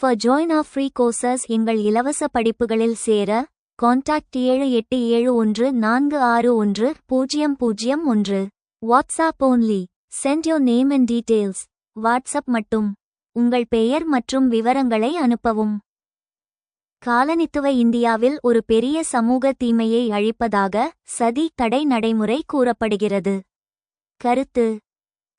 For join our free courses எங்கள் இலவச படிப்புகளில் சேர contact 7871461001. WhatsApp only. Send your name and details. WhatsApp மட்டும். உங்கள் பெயர் மற்றும் விவரங்களை அனுப்பவும். காலனித்துவ இந்தியாவில் ஒரு பெரிய சமூக தீமையை அழிப்பதாக சதி தடை நடைமுறை கூறப்படுகிறது. கருத்து: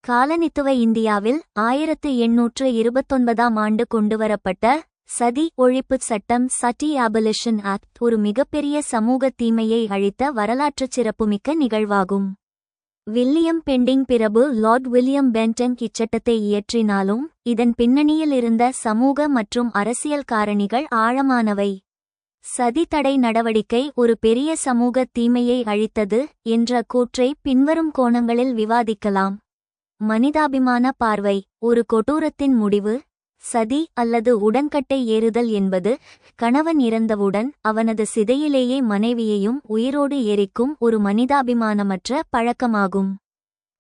காலனித்துவ இந்தியாவில் 1829ஆம் ஆண்டு கொண்டுவரப்பட்ட சதி ஒழிப்புச் சட்டம் சட்டி அபாலிஷன் ஆக்ட் ஒரு மிகப்பெரிய சமூக தீமையை அழித்த வரலாற்றுச் சிறப்புமிக்க நிகழ்வாகும். வில்லியம் பெண்டிங் பிரபு லார்ட் வில்லியம் பென்டிங் இச்சட்டத்தை இயற்றினாலும் இதன் பின்னணியில் இருந்த சமூக மற்றும் அரசியல் காரணிகள் ஆழமானவை. சதி தடை நடவடிக்கை ஒரு பெரிய சமூக தீமையை அழித்தது என்ற கூற்றை பின்வரும் கோணங்களில் விவாதிக்கலாம். மனிதாபிமான பார்வை: ஒரு கொடூரத்தின் முடிவு. சதி அல்லது உடன்கட்டை ஏறுதல் என்பது கணவன் இறந்தவுடன் அவனது சிதையிலேயே மனைவியையும் உயிரோடு எரிக்கும் ஒரு மனிதாபிமானமற்ற பழக்கமாகும்.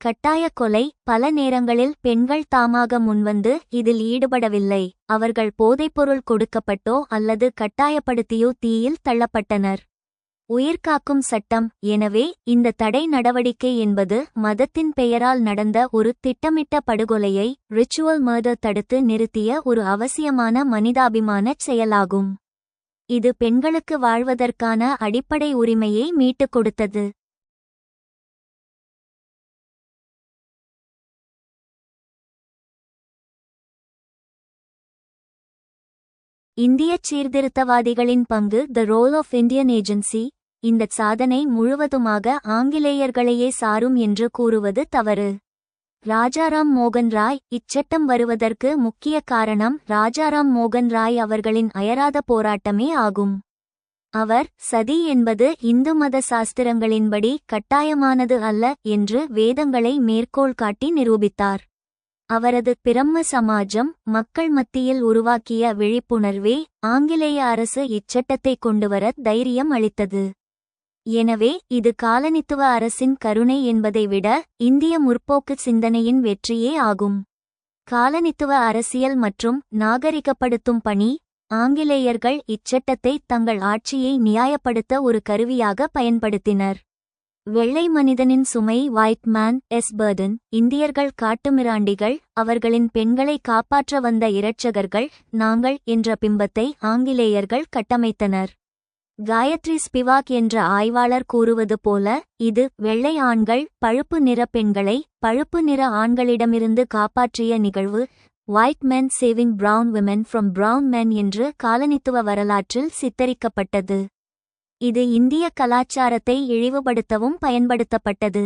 கட்டாய கொலை: பல நேரங்களில் பெண்கள் தாமாக முன்வந்து இதில் ஈடுபடவில்லை, அவர்கள் போதைப்பொருள் கொடுக்கப்பட்டோ அல்லது கட்டாயப்படுத்தியோ தீயில் தள்ளப்பட்டனர். உயிர்காக்கும் சட்டம்: எனவே இந்த தடை நடவடிக்கை என்பது மதத்தின் பெயரால் நடந்த ஒரு திட்டமிட்ட படுகொலையை ரிச்சுவல் மர்டர் தடுத்து நிறுத்திய ஒரு அவசியமான மனிதாபிமானச் செயலாகும். இது பெண்களுக்கு வாழ்வதற்கான அடிப்படை உரிமையை மீட்டுக் கொடுத்தது. இந்தியச் சீர்திருத்தவாதிகளின் பங்கு the role of Indian agency. இந்த சாதனை முழுவதுமாக ஆங்கிலேயர்களையே சாரும் என்று கூறுவது தவறு. ராஜாராம் மோகன் ராய் இச்சட்டம் வருவதற்கு முக்கிய காரணம் ராஜாராம் மோகன் ராய் அவர்களின் அயராத போராட்டமே ஆகும். அவர் சதி என்பது இந்து மத சாஸ்திரங்களின்படி கட்டாயமானது அல்ல என்று வேதங்களை மேற்கோள் காட்டி நிரூபித்தார். அவரது பிரம்ம சமாஜம் மக்கள் மத்தியில் உருவாக்கிய விழிப்புணர்வே ஆங்கிலேய அரசு இச்சட்டத்தை கொண்டுவர தைரியம் அளித்தது. எனவே இது காலனித்துவ அரசின் கருணை என்பதை விட இந்திய முற்போக்கு சிந்தனையின் வெற்றியே ஆகும். காலனித்துவ அரசியல் மற்றும் நாகரிகப்படுத்தும் பணி: ஆங்கிலேயர்கள் இச்சட்டத்தை தங்கள் ஆட்சியை நியாயப்படுத்த ஒரு கருவியாக பயன்படுத்தினர். வெள்ளை மனிதனின் சுமை ஒயிட் மேன் எஸ் பர்டன். இந்தியர்கள் காட்டுமிராண்டிகள், அவர்களின் பெண்களை காப்பாற்ற வந்த இரட்சகர்கள் நாங்கள் என்ற பிம்பத்தை ஆங்கிலேயர்கள் கட்டமைத்தனர். காயத்ரி ஸ்பிவாக் என்ற ஆய்வாளர் கூறுவது போல, இது வெள்ளை ஆண்கள் பழுப்பு நிற பெண்களை பழுப்பு நிற ஆண்களிடமிருந்து காப்பாற்றிய நிகழ்வு. White men saving brown women from brown men என்று காலனித்துவ வரலாற்றில் சித்தரிக்கப்பட்டது. இது இந்திய கலாச்சாரத்தை இழிவுபடுத்தவும் பயன்படுத்தப்பட்டது.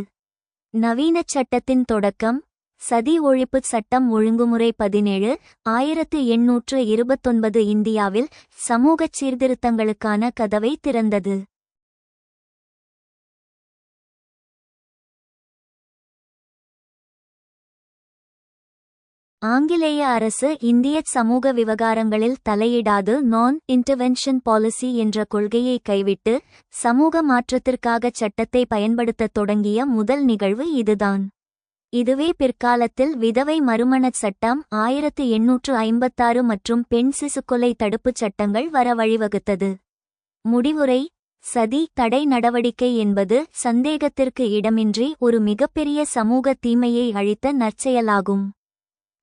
நவீன சட்டத்தின் தொடக்கம்: சதி ஒழிப்புச் சட்டம் ஒழுங்குமுறை 17, 1829 இந்தியாவில் சமூகச் சீர்திருத்தங்களுக்கான கதவை திறந்தது. ஆங்கிலேய அரசு இந்திய சமூக விவகாரங்களில் தலையிடாது நான் இன்டர்வென்ஷன் பாலிசி என்ற கொள்கையை கைவிட்டு சமூக மாற்றத்திற்காக சட்டத்தை பயன்படுத்தத் தொடங்கிய முதல் நிகழ்வு இதுதான். இதுவே பிற்காலத்தில் விதவை மறுமணச் சட்டம் 1856 மற்றும் பெண் சிசுக்கொலை தடுப்புச் சட்டங்கள் வர வழிவகுத்தது. முடிவுரை: சதி தடை நடவடிக்கை என்பது சந்தேகத்திற்கு இடமின்றி ஒரு மிகப்பெரிய சமூக தீமையை அழித்த நற்செயலாகும்.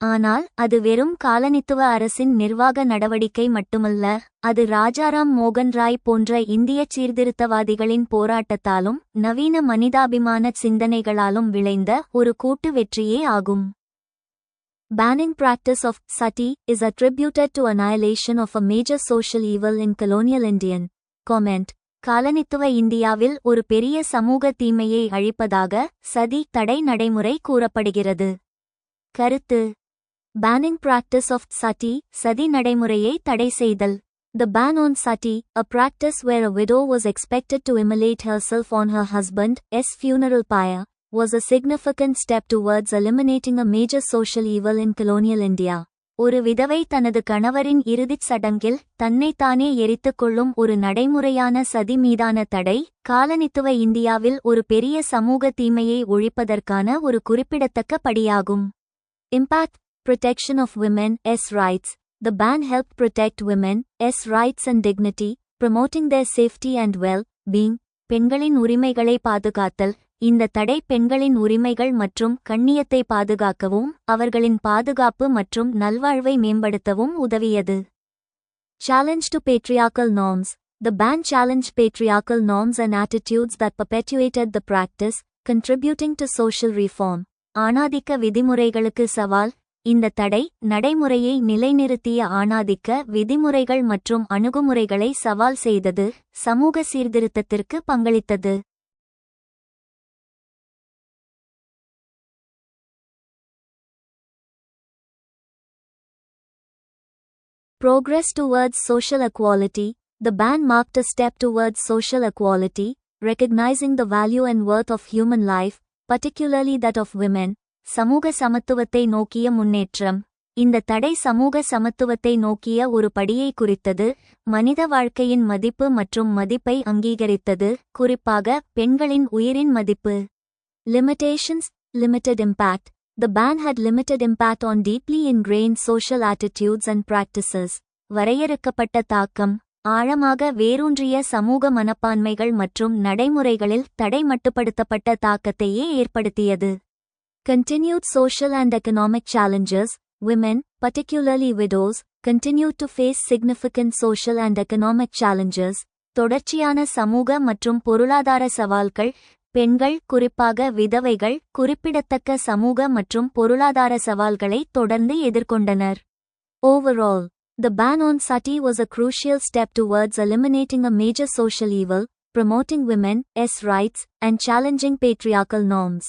ஆனால் அது வெறும் காலனித்துவ அரசின் நிர்வாக நடவடிக்கை மட்டுமல்ல, அது ராஜாராம் மோகன் ராய் போன்ற இந்திய சீர்திருத்தவாதிகளின் போராட்டத்தாலும் நவீன மனிதாபிமான சிந்தனைகளாலும் விளைந்த ஒரு கூட்டு வெற்றியே ஆகும். Banning practice of sati is attributed to annihilation of a major social evil in colonial Indian. Comment: காலனித்துவ இந்தியாவில் ஒரு பெரிய சமூக தீமையை அழிப்பதாக சதி தடை நடைமுறை கூறப்படுகிறது. கருத்து: Banning practice of sati, சதி நடைமுறையை தடை செய்தல். The ban on sati, a practice where a widow was expected to immolate herself on her husband's funeral pyre, was a significant step towards eliminating a major social evil in colonial India. ஒரு விதவை தனது கணவரின் இறுதிச் சடங்கில் தன்னைத்தானே எரித்துக் கொள்ளும் ஒரு நடைமுறையான சதி மீதான தடை காலனித்துவ இந்தியாவில் ஒரு பெரிய சமூக தீமையை ஒழிப்பதற்கான ஒரு குறிப்பிடத்தக்க படியாகும். Impact: Protection of women's rights. The ban helped protect women's rights and dignity, promoting their safety and well-being. பெண்களின் உரிமைகளை பாதுகாத்தல். இந்த தடை பெண்களின் உரிமைகள் மற்றும் கண்ணியத்தை பாதுகாக்கவும் அவர்களின் பாதுகாப்பு மற்றும் நல்வாழ்வை மேம்படுத்தவும் உதவியது. Challenge to patriarchal norms. The ban challenged patriarchal norms and attitudes that perpetuated the practice, contributing to social reform. ஆணாதிக்க விதிமுறைகளுக்கு சவால். இந்த தடை நடைமுறையை நிலைநிறுத்திய ஆணாதிக்க விதிமுறைகள் மற்றும் அணுகுமுறைகளை சவால் செய்தது, சமூக சீர்திருத்தத்திற்கு பங்களித்தது. Progress towards social equality. The ban marked a step towards social equality, recognizing the value and worth of human life, particularly that of women. சமூக சமத்துவத்தை நோக்கிய முன்னேற்றம். இந்த தடை சமூக சமத்துவத்தை நோக்கிய ஒரு படியை குறித்தது, மனித வாழ்க்கையின் மதிப்பு மற்றும் மதிப்பை அங்கீகரித்தது, குறிப்பாக பெண்களின் உயிரின் மதிப்பு. Limitations. Limited impact. The ban had limited impact on deeply ingrained social attitudes and practices. வரையறுக்கப்பட்ட தாக்கம். ஆழமாக வேரூன்றிய சமூக மனப்பான்மைகள் மற்றும் நடைமுறைகளில் தடை மட்டுப்படுத்தப்பட்ட தாக்கத்தையே ஏற்படுத்தியது. Continued social and economic challenges. Women, particularly widows, continued to face significant social and economic challenges. தொடர்ச்சியான சமூக மற்றும் பொருளாதார சவால்கள். பெண்கள், குறிப்பாக விதவைகள், குறிப்பிடத்தக்க சமூக மற்றும் பொருளாதார சவால்களை தொடர்ந்து எதிர்கொண்டனர். Overall, the ban on sati was a crucial step towards eliminating a major social evil, promoting women's rights, and challenging patriarchal norms.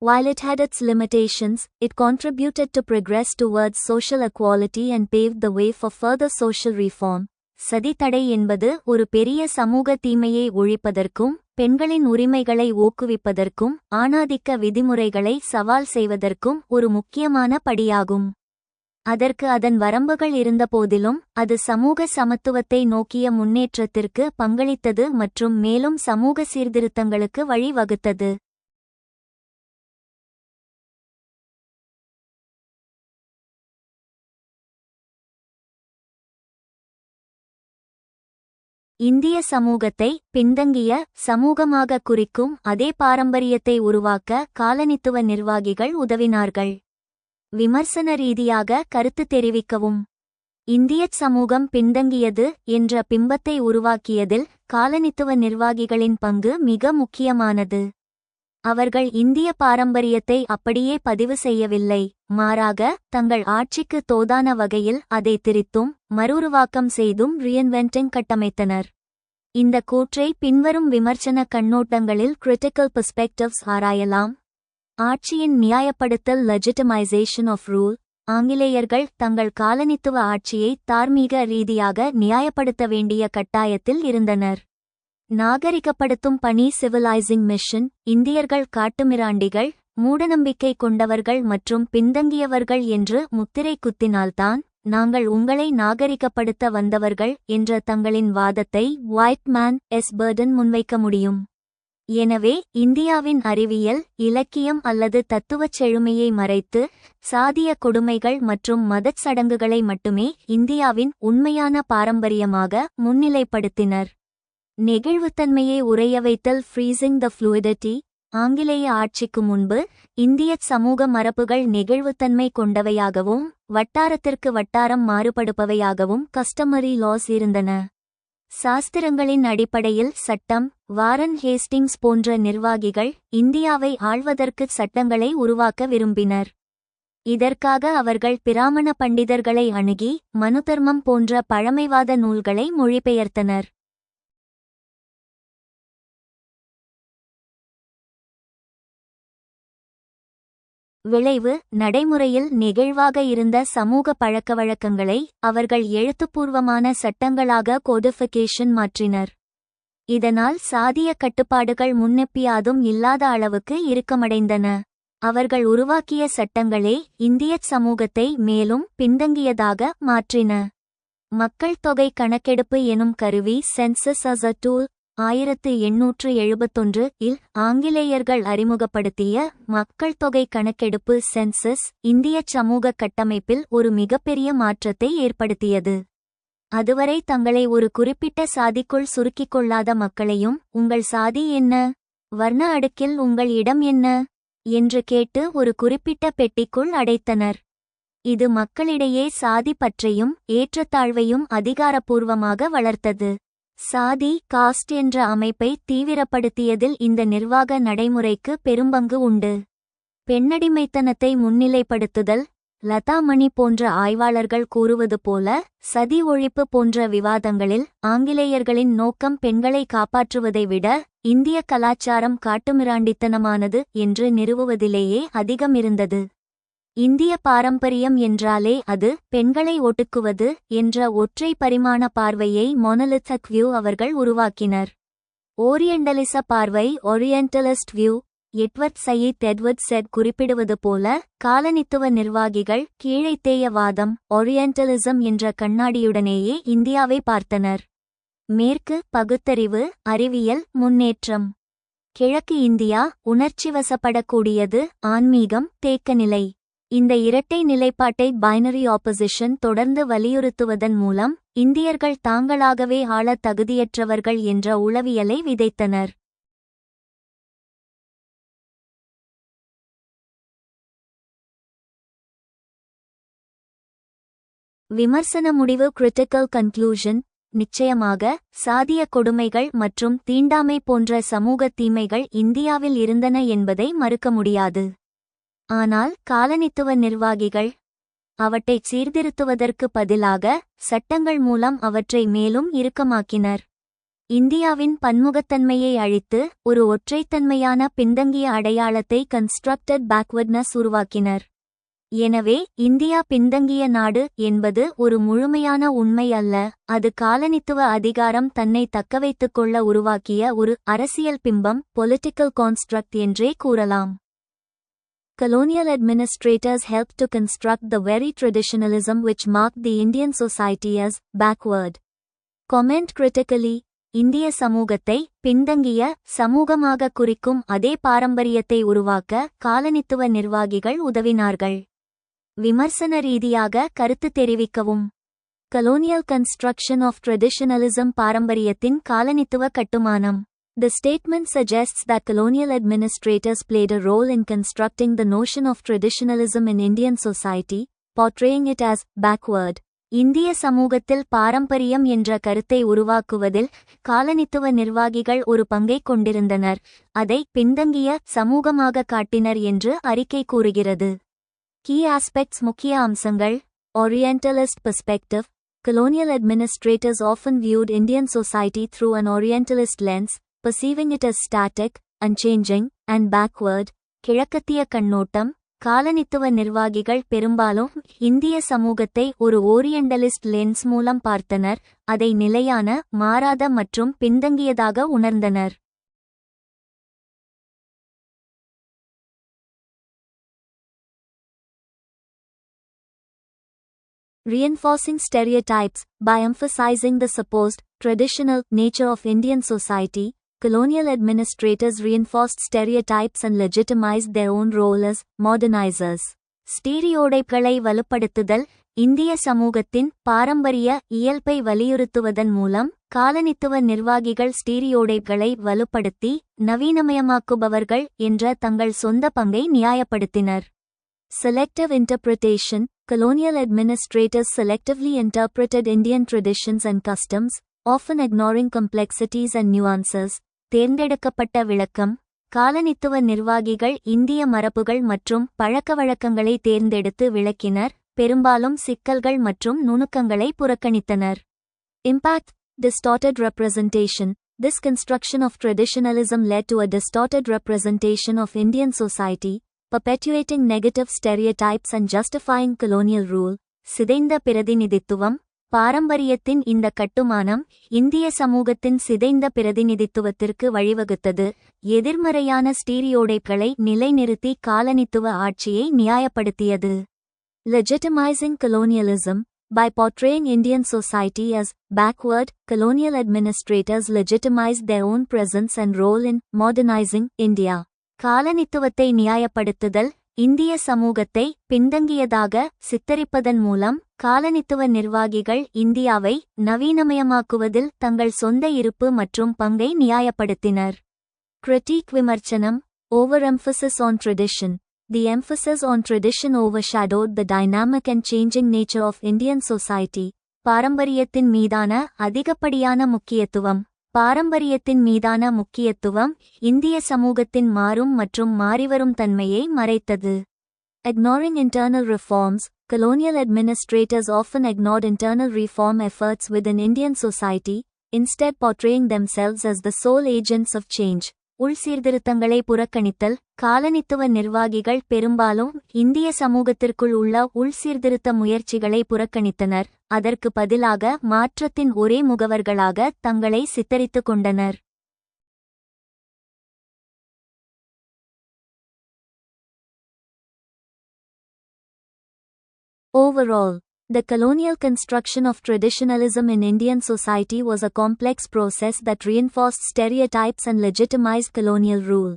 While it had its limitations, it contributed to progress towards social equality and paved the way for further social reform. சதி தடை என்பது ஒரு பெரிய சமூக தீமையை ஒழிப்பதற்கும், பெண்களின் உரிமைகளை ஊக்குவிப்பதற்கும், ஆணாதிக்க விதிமுறைகளை சவால் செய்வதற்கும் ஒரு முக்கியமான படியாகும். அதற்கு அதன் வரம்புகள் இருந்தபோதிலும், அது சமூக சமத்துவத்தை நோக்கிய முன்னேற்றத்திற்கு பங்களித்தது மற்றும் மேலும் சமூக சீர்திருத்தங்களுக்கு வழிவகுத்தது. இந்திய சமூகத்தை பின்தங்கிய சமூகமாக குறிக்கும் அதே பாரம்பரியத்தை உருவாக்க காலனித்துவ நிர்வாகிகள் உதவினார்கள். விமர்சன ரீதியாக கருத்து தெரிவிக்கவும். இந்தியச் சமூகம் பின்தங்கியது என்ற பிம்பத்தை உருவாக்கியதில் காலனித்துவ நிர்வாகிகளின் பங்கு மிக முக்கியமானது. அவர்கள் இந்திய பாரம்பரியத்தை அப்படியே பதிவு செய்யவில்லை, மாறாக தங்கள் ஆட்சிக்கு தோதான வகையில் அதை திரித்தும் மறுஉருவாக்கம் செய்தும் ரீஇன்வென்டிங் கட்டமைத்தனர். இந்த கூற்றை பின்வரும் விமர்சன கண்ணோட்டங்களில் கிரிட்டிக்கல் பெர்ஸ்பெக்டிவ்ஸ் ஆராயலாம். ஆட்சியின் நியாயப்படுத்தல் லெஜிட்டிமைசேஷன் ஆஃப் ரூல். ஆங்கிலேயர்கள் தங்கள் காலனித்துவ ஆட்சியை தார்மீக ரீதியாக நியாயப்படுத்த வேண்டிய கட்டாயத்தில் இருந்தனர். நாகரிகப்படுத்தும் பணி சிவிலைசிங் மிஷன். இந்தியர்கள் காட்டுமிராண்டிகள், மூடநம்பிக்கை கொண்டவர்கள் மற்றும் பின்தங்கியவர்கள் என்று முத்திரை குத்தினால்தான் நாங்கள் உங்களை நாகரிகப்படுத்த வந்தவர்கள் என்ற தங்களின் வாதத்தை ஒயிட் மேன்'s burden முன்வைக்க முடியும். எனவே இந்தியாவின் அறிவியல், இலக்கியம் அல்லது தத்துவச் செழுமையை மறைத்து, சாதிய கொடுமைகள் மற்றும் மதச் சடங்குகளை மட்டுமே இந்தியாவின் உண்மையான பாரம்பரியமாக முன்னிலைப்படுத்தினர். நெகிழ்வுத்தன்மையை உறைய வைத்தல் ஃப்ரீசிங் த ஃப்ளூயிடிட்டி. ஆங்கிலேய ஆட்சிக்கு முன்பு இந்தியச் சமூக மரபுகள் நெகிழ்வுத்தன்மை கொண்டவையாகவும் வட்டாரத்திற்கு வட்டாரம் மாறுபடுபவையாகவும் கஸ்டமரி லாஸ் இருந்தன. சாஸ்திரங்களின் அடிப்படையில் சட்டம். வாரன் ஹேஸ்டிங்ஸ் போன்ற நிர்வாகிகள் இந்தியாவை ஆள்வதற்கு சட்டங்களை உருவாக்க விரும்பினர். இதற்காக அவர்கள் பிராமண பண்டிதர்களை அணுகி மனுதர்மம் போன்ற பழமைவாத நூல்களை மொழிபெயர்த்தனர். விளைவு. நடைமுறையில் நெகிழ்வாக இருந்த சமூக பழக்கவழக்கங்களை அவர்கள் எழுத்துப்பூர்வமான சட்டங்களாக கோடிஃபிகேஷன் மாற்றினர். இதனால் சாதிய கட்டுப்பாடுகள் முன்னெப்பியாதும் இல்லாத அளவுக்கு இறுக்கமடைந்தன. அவர்கள் உருவாக்கிய சட்டங்களே இந்தியச் சமூகத்தை மேலும் பின்தங்கியதாக மாற்றின. மக்கள் தொகை கணக்கெடுப்பு எனும் கருவி சென்சஸ் as a tool 1871 இல் ஆங்கிலேயர்கள் அறிமுகப்படுத்திய மக்கள் தொகை கணக்கெடுப்பு சென்சஸ் இந்தியச் சமூக கட்டமைப்பில் ஒரு மிகப்பெரிய மாற்றத்தை ஏற்படுத்தியது. அதுவரை தங்களை ஒரு குறிப்பிட்ட சாதிக்குள் சுருக்கிக் கொள்ளாத மக்களையும் உங்கள் சாதி என்ன, வர்ண அடுக்கில் உங்கள் இடம் என்ன என்று கேட்டு ஒரு குறிப்பிட்ட பெட்டிக்குள் அடைத்தனர். இது மக்களிடையே சாதி பற்றையும் ஏற்றத்தாழ்வையும் அதிகாரப்பூர்வமாக வளர்த்தது. சாதி காஸ்ட் என்ற அமைப்பை தீவிரப்படுத்தியதில் இந்த நிர்வாக நடைமுறைக்கு பெரும்பங்கு உண்டு. பெண்ணடிமைத்தனத்தை முன்னிலைப்படுத்துதல். லதா மணி போன்ற ஆய்வாளர்கள் கூறுவது போல, சதி ஒழிப்பு போன்ற விவாதங்களில் ஆங்கிலேயர்களின் நோக்கம் பெண்களை காப்பாற்றுவதை விட இந்திய கலாச்சாரம் காட்டுமிராண்டித்தனமானது என்று நிறுவுவதிலேயே அதிகம் இருந்தது. இந்திய பாரம்பரியம் என்றாலே அது பெண்களை ஒடுக்குவது என்ற ஒற்றை பரிமாண பார்வையை மொனலித்திக் வியூ அவர்கள் உருவாக்கினர். ஓரியண்டலிச பார்வை orientalist view. Edward Edward set குறிப்பிடுவது போல, காலனித்துவ நிர்வாகிகள் கீழைத்தேயவாதம் ஓரியண்டலிசம் என்ற கண்ணாடியுடனேயே இந்தியாவை பார்த்தனர். மேற்கு பகுத்தறிவு, அறிவியல் முன்னேற்றம். கிழக்கு இந்தியா உணர்ச்சிவசப்படக்கூடியது, ஆன்மீகம் தேக்கநிலை. இந்த இரட்டை நிலைப்பாட்டை பைனரி ஆப்போசிஷன் தொடர்ந்து வலியுறுத்துவதன் மூலம் இந்தியர்கள் தாங்களாகவே ஆளத் தகுதியற்றவர்கள் என்ற உளவியலை விதைத்தனர். விமர்சன முடிவு கிரிட்டிக்கல் கன்க்ளூஷன். நிச்சயமாக சாதிய கொடுமைகள் மற்றும் தீண்டாமை போன்ற சமூக தீமைகள் இந்தியாவில் இருந்தன என்பதை மறுக்க முடியாது. ஆனால் காலனித்துவ நிர்வாகிகள் அவற்றைச் சீர்திருத்துவதற்கு பதிலாக சட்டங்கள் மூலம் அவற்றை மேலும் இறுக்கமாக்கினர். இந்தியாவின் பன்முகத்தன்மையை அழித்து ஒரு ஒற்றைத்தன்மையான பின்தங்கிய அடையாளத்தை கன்ஸ்ட்ரக்டட் பேக்வர்ட்னஸ் உருவாக்கினர். எனவே இந்தியா பின்தங்கிய நாடு என்பது ஒரு முழுமையான உண்மை அல்ல, அது காலனித்துவ அதிகாரம் தன்னை தக்கவைத்துக் கொள்ள உருவாக்கிய ஒரு அரசியல் பிம்பம், பொலிட்டிக்கல் கான்ஸ்ட்ரக்ட் என்றே கூறலாம். Colonial administrators helped to construct the very traditionalism which marked the Indian society as backward. Comment critically. இந்திய சமூகத்தை பின்தங்கிய சமூகமாக குறிக்கும் அதே பாரம்பரியத்தை உருவாக்க காலனித்துவ நிர்வாகிகள் உதவினார்கள். விமர்சன ரீதியாக கருத்து தெரிவிக்கவும். Colonial construction of traditionalism பாரம்பரியத்தின் காலனித்துவ கட்டுமானம். The statement suggests that colonial administrators played a role in constructing the notion of traditionalism in Indian society, portraying it as backward. இந்திய சமூகத்தில் பாரம்பரியம் என்ற கருத்தை உருவாக்குவதில் காலனித்துவ நிர்வாகிகள் ஒரு பங்கைக் கொண்டிருந்தனர், அதை பின்தங்கிய சமூகமாக காட்டினர் என்று அறிக்கை கூறுகிறது. Key aspects. முக்கிய அம்சங்கள். Orientalist perspective. Colonial administrators often viewed Indian society through an Orientalist lens, perceiving it as static, unchanging, and backward. கிழக்கத்திய கண்ணோட்டம். காலனித்துவ நிர்வாகிகள் பெரும்பாலும் இந்திய சமூகத்தை ஒரு ஓரியண்டலிஸ்ட் லென்ஸ் மூலம் பார்த்தனர், அதை நிலையான, மாறாத மற்றும் பின்தங்கியதாக உணர்ந்தனர். Reinforcing stereotypes. By emphasizing the supposed, traditional nature of Indian society, colonial administrators reinforced stereotypes and legitimized their own role as modernizers. ஸ்டீரியோடைப்களை வலுப்படுத்துதல். இந்திய சமூகத்தின் பாரம்பரிய இயல்பை வலியுறுத்துவதன் மூலம் காலனித்துவ நிர்வாகிகள் ஸ்டீரியோடைப்களை வலுப்படுத்தி நவீனமயமாக்குபவர்கள் என்ற தங்கள் சொந்த பங்கை நியாயப்படுத்தினர். Selective interpretation. Colonial administrators selectively interpreted Indian traditions and customs, often ignoring complexities and nuances. தேர்ந்தெடுக்கப்பட்ட விளக்கம். காலனித்துவ நிர்வாகிகள் இந்திய மரபுகள் மற்றும் பழக்கவழக்கங்களை தேர்ந்தெடுத்து விளக்கினர், பெரும்பாலும் சிக்கல்கள் மற்றும் நுணுக்கங்களை புறக்கணித்தனர். Impact. Distorted representation. This construction of traditionalism led to a distorted representation of Indian society, perpetuating negative stereotypes and justifying colonial rule. சிதைந்த பிரதிநிதித்துவம். பாரம்பரியத்தின் இந்த கட்டுமானம் இந்திய சமூகத்தின் சிதைந்த பிரதிநிதித்துவத்திற்கு வழிவகுத்தது, எதிர்மறையான ஸ்டீரியோடைப்களை நிலைநிறுத்தி காலனித்துவ ஆட்சியை நியாயப்படுத்தியது. Legitimizing colonialism. By portraying Indian society as backward, colonial administrators legitimized their own presence and role in modernizing India. காலனித்துவத்தை நியாயப்படுத்துதல், இந்திய சமூகத்தை பின்தங்கியதாக சித்தரிப்பதன் மூலம் காலனித்துவ நிர்வாகிகள் இந்தியாவை நவீனமயமாக்குவதில் தங்கள் சொந்த இருப்பு மற்றும் பங்கை நியாயப்படுத்தினர். Critique விமர்சனம். Overemphasis on tradition. The emphasis on tradition overshadowed the dynamic and changing nature of Indian society. பாரம்பரியத்தின் மீதான அதிகப்படியான முக்கியத்துவம். பாரம்பரியத்தின் மீதான முக்கியத்துவம் இந்திய சமூகத்தின் மாறும் மற்றும் மாறிவரும் தன்மையை மறைத்தது. Ignoring internal reforms, colonial administrators often ignored internal reform efforts within Indian society, instead portraying themselves as the sole agents of change. உள்சீர்திருத்தங்களை புறக்கணித்தல். காலனித்துவ நிர்வாகிகள் பெரும்பாலும் இந்திய சமூகத்திற்குள் உள்ள உள்சீர்திருத்த முயற்சிகளை புறக்கணித்தனர், அதற்கு பதிலாக மாற்றத்தின் ஒரே முகவர்களாக தங்களை சித்தரித்துக் கொண்டனர். Overall, the colonial construction of traditionalism in Indian society was a complex process that reinforced stereotypes and legitimized colonial rule.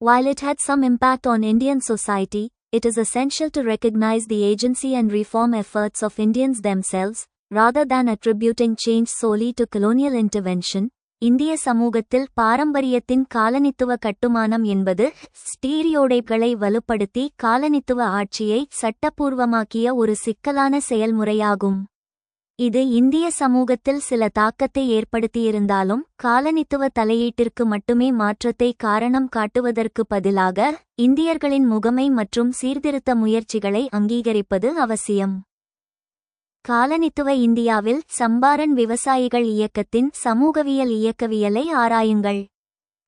While it had some impact on Indian society, it is essential to recognize the agency and reform efforts of Indians themselves, rather than attributing change solely to colonial intervention. இந்திய சமூகத்தில் பாரம்பரியத்தின் காலனித்துவ கட்டுமானம் என்பது ஸ்டீரியோடைப்களை வலுப்படுத்தி காலனித்துவ ஆட்சியை சட்டப்பூர்வமாக்கிய ஒரு சிக்கலான செயல்முறையாகும். இது இந்திய சமூகத்தில் சில தாக்கத்தை ஏற்படுத்தியிருந்தாலும் காலனித்துவ தலையீட்டிற்கு மட்டுமே மாற்றத்தை காரணம் காட்டுவதற்கு பதிலாக இந்தியர்களின் முகமை மற்றும் சீர்திருத்த முயற்சிகளை அங்கீகரிப்பது அவசியம். காலனித்துவ இந்தியாவில் சம்பாரன் விவசாயிகள் இயக்கத்தின் சமூகவியல் இயக்கவியலை ஆராயுங்கள்.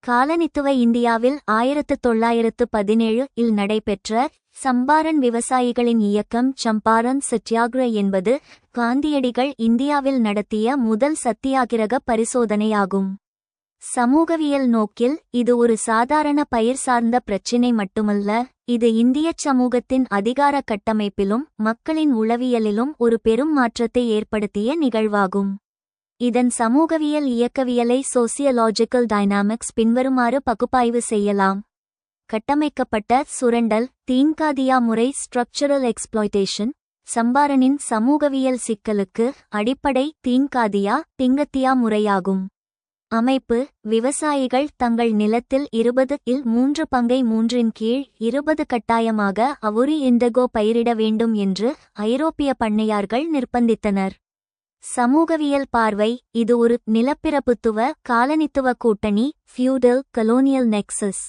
காலனித்துவ இந்தியாவில் 1917 இல் நடைபெற்ற சம்பாரன் விவசாயிகளின் இயக்கம் சம்பாரன் சத்தியாகிரக என்பது காந்தியடிகள் இந்தியாவில் நடத்திய முதல் சத்தியாகிரக பரிசோதனையாகும். சமூகவியல் நோக்கில் இது ஒரு சாதாரண பயிர் சார்ந்த பிரச்சினை மட்டுமல்ல, இது இந்திய சமூகத்தின் அதிகார கட்டமைப்பிலும் மக்களின் உளவியலிலும் ஒரு பெரும் மாற்றத்தை ஏற்படுத்திய நிகழ்வாகும். இதன் சமூகவியல் இயக்கவியலை சோசியலாஜிக்கல் டைனாமிக்ஸ் பின்வருமாறு பகுப்பாய்வு செய்யலாம். கட்டமைக்கப்பட்ட சுரண்டல், தீன்காதியா முறை ஸ்ட்ரக்சரல் எக்ஸ்ப்ளாய்டேஷன். சம்பாரனின் சமூகவியல் சிக்கலுக்கு அடிப்படை தீன்காதியா திங்கத்தியா முறையாகும். அமைப்பு: விவசாயிகள் தங்கள் நிலத்தில் 20 3 பங்கை 3/20 கட்டாயமாக அவுரி இண்டிகோ பயிரிட வேண்டும் என்று ஐரோப்பிய பண்ணையார்கள் நிர்பந்தித்தனர். சமூகவியல் பார்வை: இது ஒரு நிலப்பிரபுத்துவ காலனித்துவ கூட்டணி, ஃபியூடல் கலோனியல் நெக்சஸ்.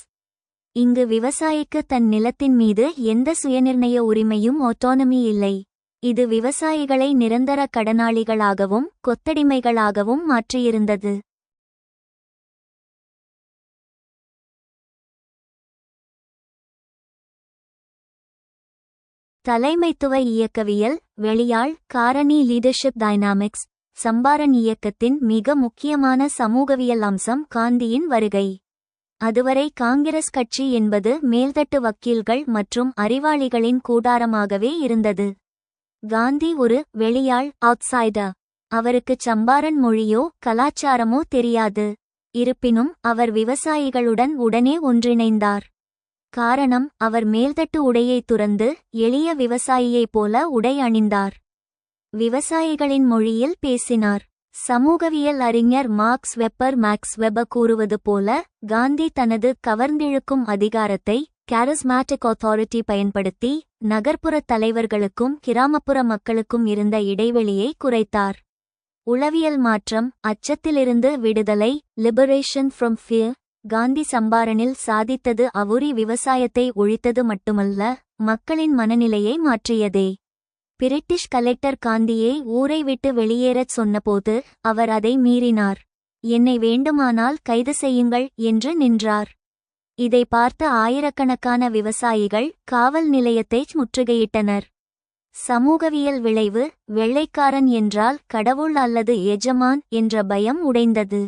இங்கு விவசாயிக்கு தன் நிலத்தின் மீது எந்த சுயநிர்ணய உரிமையும் ஆட்டோனமி இல்லை. இது விவசாயிகளை நிரந்தர கடனாளிகளாகவும் கொத்தடிமைகளாகவும் மாற்றியிருந்தது. தலைமைத்துவ இயக்கவியல், வெளியாள் காரணி லீடர்ஷிப் டைனாமிக்ஸ். சம்பாரன் இயக்கத்தின் மிக முக்கியமான சமூகவியல் அம்சம் காந்தியின் வருகை. அதுவரை காங்கிரஸ் கட்சி என்பது மேல்தட்டு வக்கீல்கள் மற்றும் அறிவாளிகளின் கூடாரமாகவே இருந்தது. காந்தி ஒரு வெளியாள், அவுட்சைடர். அவருக்கு சம்பாரன் மொழியோ கலாச்சாரமோ தெரியாது. இருப்பினும் அவர் விவசாயிகளுடன் உடனே ஒன்றிணைந்தார். காரணம், அவர் மேல்தட்டு உடையை துறந்து எளிய விவசாயியைப் போல உடை அணிந்தார். விவசாயிகளின் மொழியில் பேசினார். சமூகவியல் அறிஞர் மார்க்ஸ் வெப்பர் கூறுவது போல, காந்தி தனது கவர்ந்திழுக்கும் அதிகாரத்தை கேரிஸ்மேட்டிக் அத்தாரிட்டி பயன்படுத்தி நகர்ப்புற தலைவர்களுக்கும் கிராமப்புற மக்களுக்கும் இருந்த இடைவெளியை குறைத்தார். உளவியல் மாற்றம்: அச்சத்திலிருந்து விடுதலை, லிபரேஷன் ஃப்ரம் ஃபியர். காந்தி சம்பாரனில் சாதித்தது அவுரி விவசாயத்தை ஒழித்தது மட்டுமல்ல, மக்களின் மனநிலையை மாற்றியதே. பிரிட்டிஷ் கலெக்டர் காந்தியை ஊரை விட்டு வெளியேறச் சொன்னபோது அவர் அதை மீறினார். என்னை வேண்டுமானால் கைது செய்யுங்கள் என்று நின்றார். இதை பார்த்த ஆயிரக்கணக்கான விவசாயிகள் காவல் நிலையத்தை முற்றுகையிட்டனர். சமூகவியல் விளைவு: வெள்ளைக்காரன் என்றால் கடவுள் அல்லது எஜமான் என்ற பயம் உடைந்தது.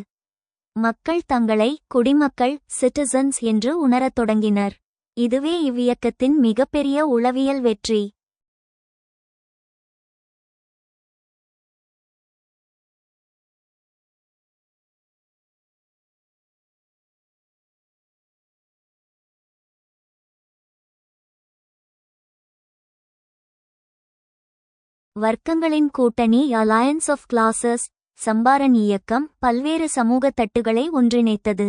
மக்கள் தங்களை குடிமக்கள், சிட்டிசன்ஸ் என்று உணரத் தொடங்கினர். இதுவே இவ்வியக்கத்தின் மிகப்பெரிய உளவியல் வெற்றி. வர்க்கங்களின் கூட்டணி அலையன்ஸ் ஆஃப் கிளாஸஸ் சம்பாரன் இயக்கம் பல்வேறு சமூக தட்டுகளை ஒன்றிணைத்தது.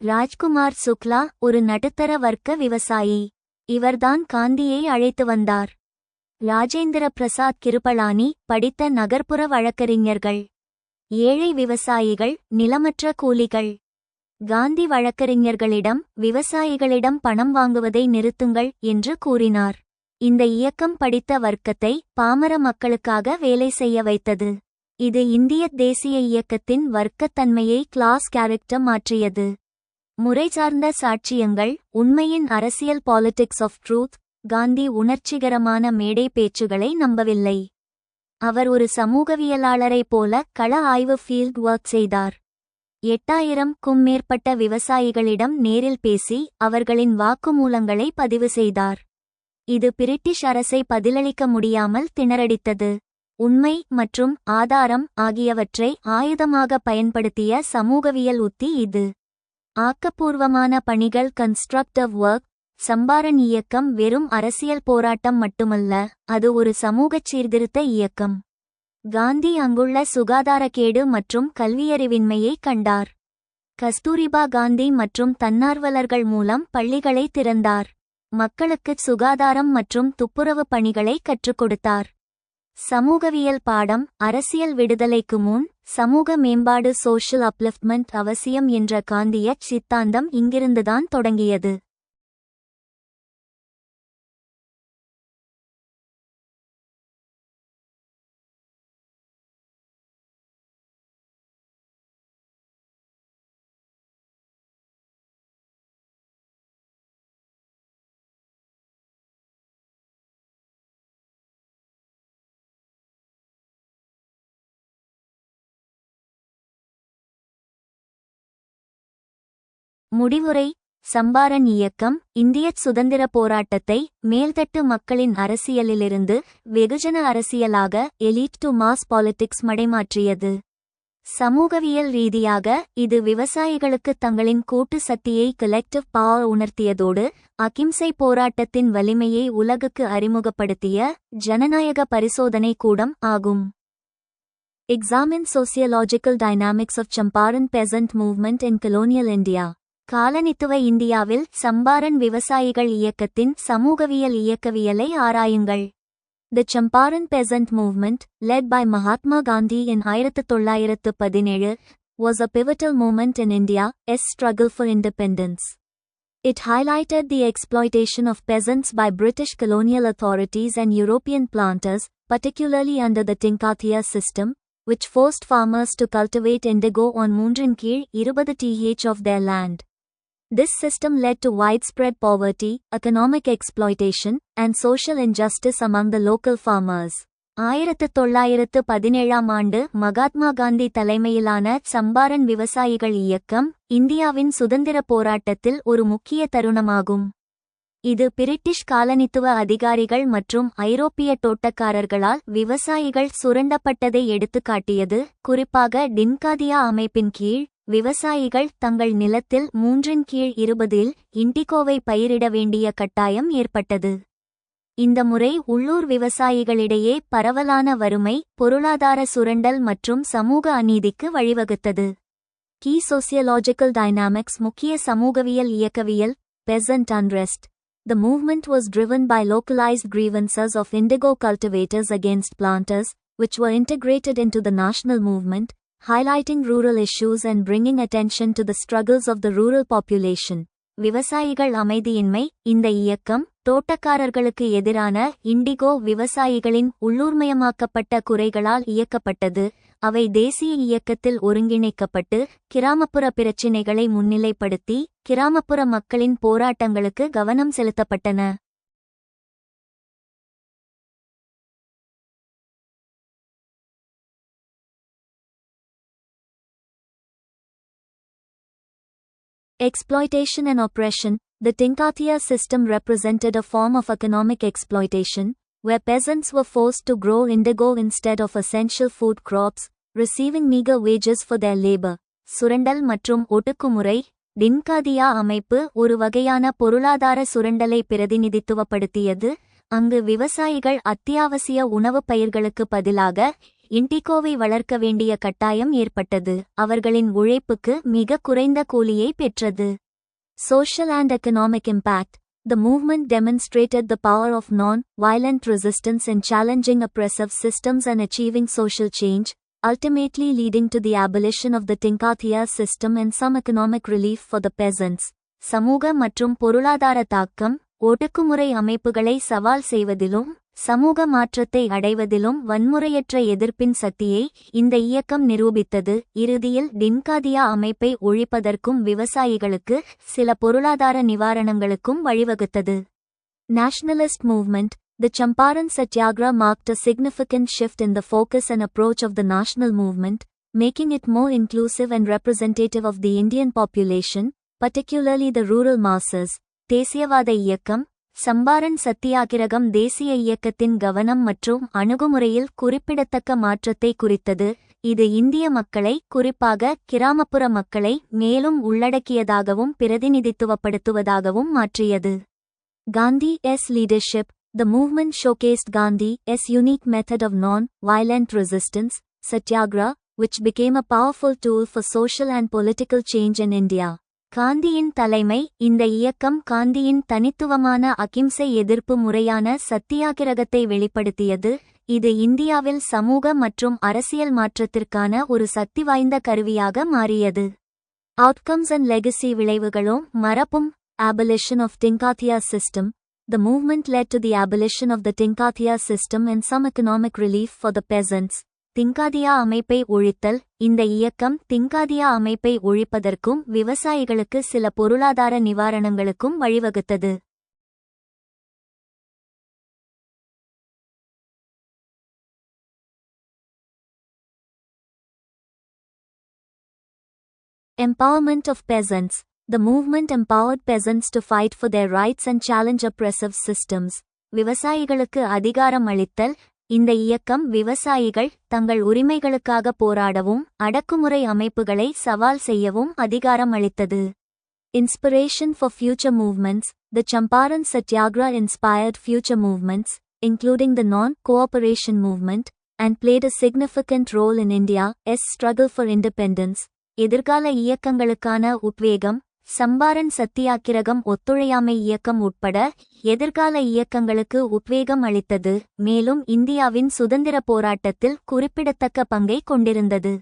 ராஜ்குமார் சுக்லா ஒரு நடுத்தர வர்க்க விவசாயி. இவர்தான் காந்தியை அழைத்து வந்தார். ராஜேந்திர பிரசாத் கிருபளானி படித்த நகர்ப்புற வழக்கறிஞர்கள். ஏழை விவசாயிகள், நிலமற்ற கூலிகள். காந்தி வழக்கறிஞர்களிடம் விவசாயிகளிடம் பணம் வாங்குவதை நிறுத்துங்கள் என்று கூறினார். இந்த இயக்கம் படித்த வர்க்கத்தை பாமர மக்களுக்காக வேலை செய்ய வைத்தது. இது இந்திய தேசிய இயக்கத்தின் வர்க்கத்தன்மையை கிளாஸ் கேரக்டர் மாற்றியது. முறைசார்ந்த சாட்சியங்கள், உண்மையின் அரசியல் பாலிடிக்ஸ் ஆஃப் ட்ரூத். காந்தி உணர்ச்சிகரமான மேடை பேச்சுகளை நம்பவில்லை. அவர் ஒரு சமூகவியலாளரைப் போல கள ஆய்வு ஃபீல்ட் ஒர்க் செய்தார். 8000க்கும் மேற்பட்ட விவசாயிகளிடம் நேரில் பேசி அவர்களின் வாக்குமூலங்களை பதிவு செய்தார். இது பிரிட்டிஷ் அரசை பதிலளிக்க முடியாமல் திணறடித்தது. உண்மை மற்றும் ஆதாரம் ஆகியவற்றை ஆயுதமாக பயன்படுத்திய சமூகவியல் உத்தி இது. ஆக்கப்பூர்வமான பணிகள் கன்ஸ்ட்ரக்டிவ் ஒர்க். சம்பாரன் இயக்கம் வெறும் அரசியல் போராட்டம் மட்டுமல்ல, அது ஒரு சமூகச் சீர்திருத்த இயக்கம். காந்தி அங்குள்ள சுகாதாரக்கேடு மற்றும் கல்வியறிவின்மையை கண்டார். கஸ்தூரிபா காந்தி மற்றும் தன்னார்வலர்கள் மூலம் பள்ளிகளை திறந்தார். மக்களுக்கு சுகாதாரம் மற்றும் துப்புரவு பணிகளை கற்றுக் கொடுத்தார். சமூகவியல் பாடம், அரசியல் விடுதலைக்கு முன் சமூக மேம்பாடு சோஷியல் அப்லிஃப்ட்மெண்ட் அவசியம் என்ற காந்திய சித்தாந்தம் இங்கிருந்துதான் தொடங்கியது. முடிவுரை. சம்பாரன் இயக்கம் இந்தியச் சுதந்திரப் போராட்டத்தை மேல்தட்டு மக்களின் அரசியலிலிருந்து வெகுஜன அரசியலாக எலீட் டு மாஸ் பாலிடிக்ஸ் மடைமாற்றியது. சமூகவியல் ரீதியாக இது விவசாயிகளுக்கு தங்களின் கூட்டு சக்தியை கலெக்டிவ் பவர் உணர்த்தியதோடு அகிம்சை போராட்டத்தின் வலிமையை உலகுக்கு அறிமுகப்படுத்திய ஜனநாயக பரிசோதனை கூடம் ஆகும். Examine sociological dynamics of Champaran peasant movement in colonial India. காலனித்துவ இந்தியாவில் சம்பாரன் விவசாயிகள் இயக்கத்தின் சமூகவியல் இயக்கவியலை ஆராயுங்கள். The Champaran peasant movement, led by Mahatma Gandhi in 1917, was a pivotal moment in India's struggle for independence. It highlighted the exploitation of peasants by British colonial authorities and European planters, particularly under the Tinkathiya system, which forced farmers to cultivate indigo on 3 th of their land. This system led to widespread poverty, economic exploitation, and social injustice among the local farmers. 1917ஆம் ஆண்டு மகாத்மா காந்தி தலைமையிலான சம்பாரன் விவசாயிகள் இயக்கம் இந்தியாவின் சுதந்திர போராட்டத்தில் ஒரு முக்கிய தருணமாகும். இது பிரிட்டிஷ் காலனித்துவ அதிகாரிகள் மற்றும் ஐரோப்பிய தோட்டக்காரர்களால் விவசாயிகள் சுரண்டப்பட்டதை எடுத்துக்காட்டியது. குறிப்பாக டின்காதியா அமைப்பின் கீழ் விவசாயிகள் தங்கள் நிலத்தில் 3/20 இண்டிகோவை பயிரிட வேண்டிய கட்டாயம் ஏற்பட்டது. இந்த முறை உள்ளூர் விவசாயிகளிடையே பரவலான வறுமை, பொருளாதார சுரண்டல் மற்றும் சமூக அநீதிக்கு வழிவகுத்தது. Key sociological dynamics. முக்கிய சமூகவியல் இயக்கவியல். Peasant unrest. The movement was driven by localized grievances of indigo cultivators against planters, which were integrated into the national movement, highlighting rural issues and bringing attention to the struggles of the rural population. விவசாயிகள் அமைதியின்மை. இந்த இயக்கம் தோட்டக்காரர்களுக்கு எதிரான indigo விவசாயிகளின் உள்ளூர்மயமாக்கப்பட்ட குறைகளால் இயக்கப்பட்டது. அவை தேசிய இயக்கத்தில் ஒருங்கிணைக்கப்பட்டு கிராமப்புற பிரச்சினைகளை முன்னிலைப்படுத்தி கிராமப்புற மக்களின் போராட்டங்களுக்கு கவனம் செலுத்தப்பட்டன. Exploitation and oppression. The Tinkathiya system represented a form of economic exploitation, where peasants were forced to grow indigo instead of essential food crops, receiving meager wages for their labor. சுரண்டல் மற்றும் ஒடுக்குமுறை. டின்காதியா அமைப்பு ஒரு வகையான பொருளாதார சுரண்டலை பிரதிநிதித்துவப்படுத்தியது. அங்கு விவசாயிகள் அத்தியாவசிய உணவுப் பயிர்களுக்கு பதிலாக இண்டிகோவை வளர்க்க வேண்டிய கட்டாயம் ஏற்பட்டது. அவர்களின் உழைப்புக்கு மிக குறைந்த கூலியை பெற்றது. Social and economic impact. The movement demonstrated the power of non-violent resistance in challenging oppressive systems and achieving social change, ultimately leading to the abolition of the Tinkathia system and some economic relief for the peasants. சமூக மற்றும் பொருளாதார தாக்கம். ஒடுக்குமுறை அமைப்புகளை சவால் செய்வதிலும் சமூக மாற்றத்தை அடைவதிலும் வன்முறையற்ற எதிர்ப்பின் சக்தியை இந்த இயக்கம் நிரூபித்தது. இறுதியில் டின்காதியா அமைப்பை ஒழிப்பதற்கும் விவசாயிகளுக்கு சில பொருளாதார நிவாரணங்களுக்கும் வழிவகுத்தது. Nationalist movement. The Champaran Satyagraha marked a significant shift in the focus and approach of the national movement, making it more inclusive and representative of the Indian population, particularly the rural masses. தேசியவாத இயக்கம். சம்பாரன் சத்தியாகிரகம் தேசிய இயக்கத்தின் கவனம் மற்றும் அணுகுமுறையில் குறிப்பிடத்தக்க மாற்றத்தை குறித்தது. இது இந்திய மக்களை, குறிப்பாக கிராமப்புற மக்களை மேலும் உள்ளடக்கியதாகவும் பிரதிநிதித்துவப்படுத்துவதாகவும் மாற்றியது. Gandhi's leadership. The movement showcased Gandhi's unique method of non-violent resistance, satyagraha, which became a powerful tool for social and political change in India. காந்தியின் தலைமை. இந்த இயக்கம் காந்தியின் தனித்துவமான அகிம்சை எதிர்ப்பு முறையான சத்தியாகிரகத்தை வெளிப்படுத்தியது. இது இந்தியாவில் சமூக மற்றும் அரசியல் மாற்றத்திற்கான ஒரு சக்தி வாய்ந்த கருவியாக மாறியது. Outcomes and legacy. விளைவுகளும் மரபும். Abolition of Tinkathia system. The movement led to the abolition of the Tinkathia system and some economic relief for the peasants. Tinkathia அமைப்பை ஒழித்தல். இந்த இயக்கம் திங்காதியா அமைப்பை ஒழிப்பதற்கும் விவசாயிகளுக்கு சில பொருளாதார நிவாரணங்களுக்கும் வழிவகுத்தது. Empowerment of peasants. The movement empowered peasants to fight for their rights and challenge oppressive systems. விவசாயிகளுக்கு அதிகாரம் அளித்தல். இந்த இயக்கம் விவசாயிகள் தங்கள் உரிமைகளுக்காக போராடவும் அடக்குமுறை அமைப்புகளை சவால் செய்யவும் அதிகாரம் அளித்தது. Inspiration for future movements. The Champaran Satyagraha inspired future movements, including the non-cooperation movement, and played a significant role in India's struggle for independence. எதிர்கால இயக்கங்களுக்கான உத்வேகம். சம்பாரன் சத்தியாகிரகம் ஒத்துழையாமை இயக்கம் உட்பட எதிர்கால இயக்கங்களுக்கு உத்வேகம் அளித்தது, மேலும் இந்தியாவின் சுதந்திர போராட்டத்தில் குறிப்பிடத்தக்க பங்கை கொண்டிருந்தது.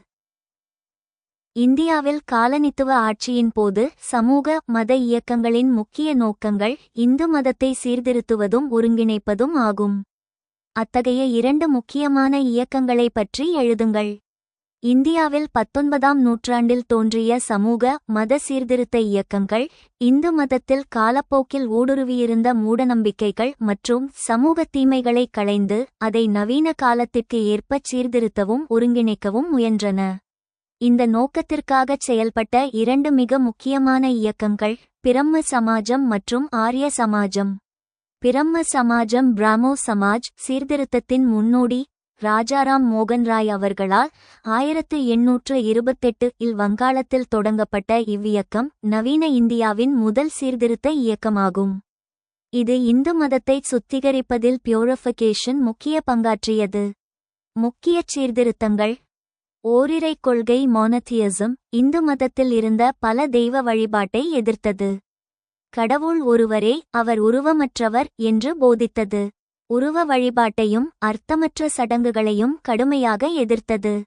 இந்தியாவில் காலனித்துவ ஆட்சியின் போது சமூக மத இயக்கங்களின் முக்கிய நோக்கங்கள் இந்து மதத்தை சீர்திருத்துவதும் ஒருங்கிணைப்பதும் ஆகும். அத்தகைய இரண்டு முக்கியமான இயக்கங்களை பற்றி எழுதுங்கள். இந்தியாவில் 19ஆம் நூற்றாண்டில் தோன்றிய சமூக மத சீர்திருத்த இயக்கங்கள் இந்து மதத்தில் காலப்போக்கில் ஊடுருவியிருந்த மூடநம்பிக்கைகள் மற்றும் சமூக தீமைகளை களைந்து அதை நவீன காலத்திற்கு ஏற்பச் சீர்திருத்தவும் ஒருங்கிணைக்கவும் முயன்றன. இந்த நோக்கத்திற்காகச் செயல்பட்ட இரண்டு மிக முக்கியமான இயக்கங்கள் பிரம்ம சமாஜம் மற்றும் ஆரிய சமாஜம். பிரம்ம சமாஜம் பிராமோ சமாஜ் சீர்திருத்தத்தின் முன்னோடி ராஜாராம் மோகன் ராய் அவர்களால் 1828 இல் வங்காளத்தில் தொடங்கப்பட்ட இவ்வியக்கம் நவீன இந்தியாவின் முதல் சீர்திருத்த இயக்கமாகும். இது இந்து மதத்தை சுத்திகரிப்பதில் பியூரிஃபிகேஷன் முக்கிய பங்காற்றியது. முக்கிய சீர்திருத்தங்கள். ஓரிரை கொள்கை மோனோதியிசம் இந்து மதத்தில் இருந்த பல தெய்வ வழிபாட்டை எதிர்த்தது. கடவுள் ஒருவரே, அவர் உருவமற்றவர் என்று போதித்தது. உருவ வழிபாட்டையும் அர்த்தமற்ற சடங்குகளையும் கடுமையாக எதிர்த்தது.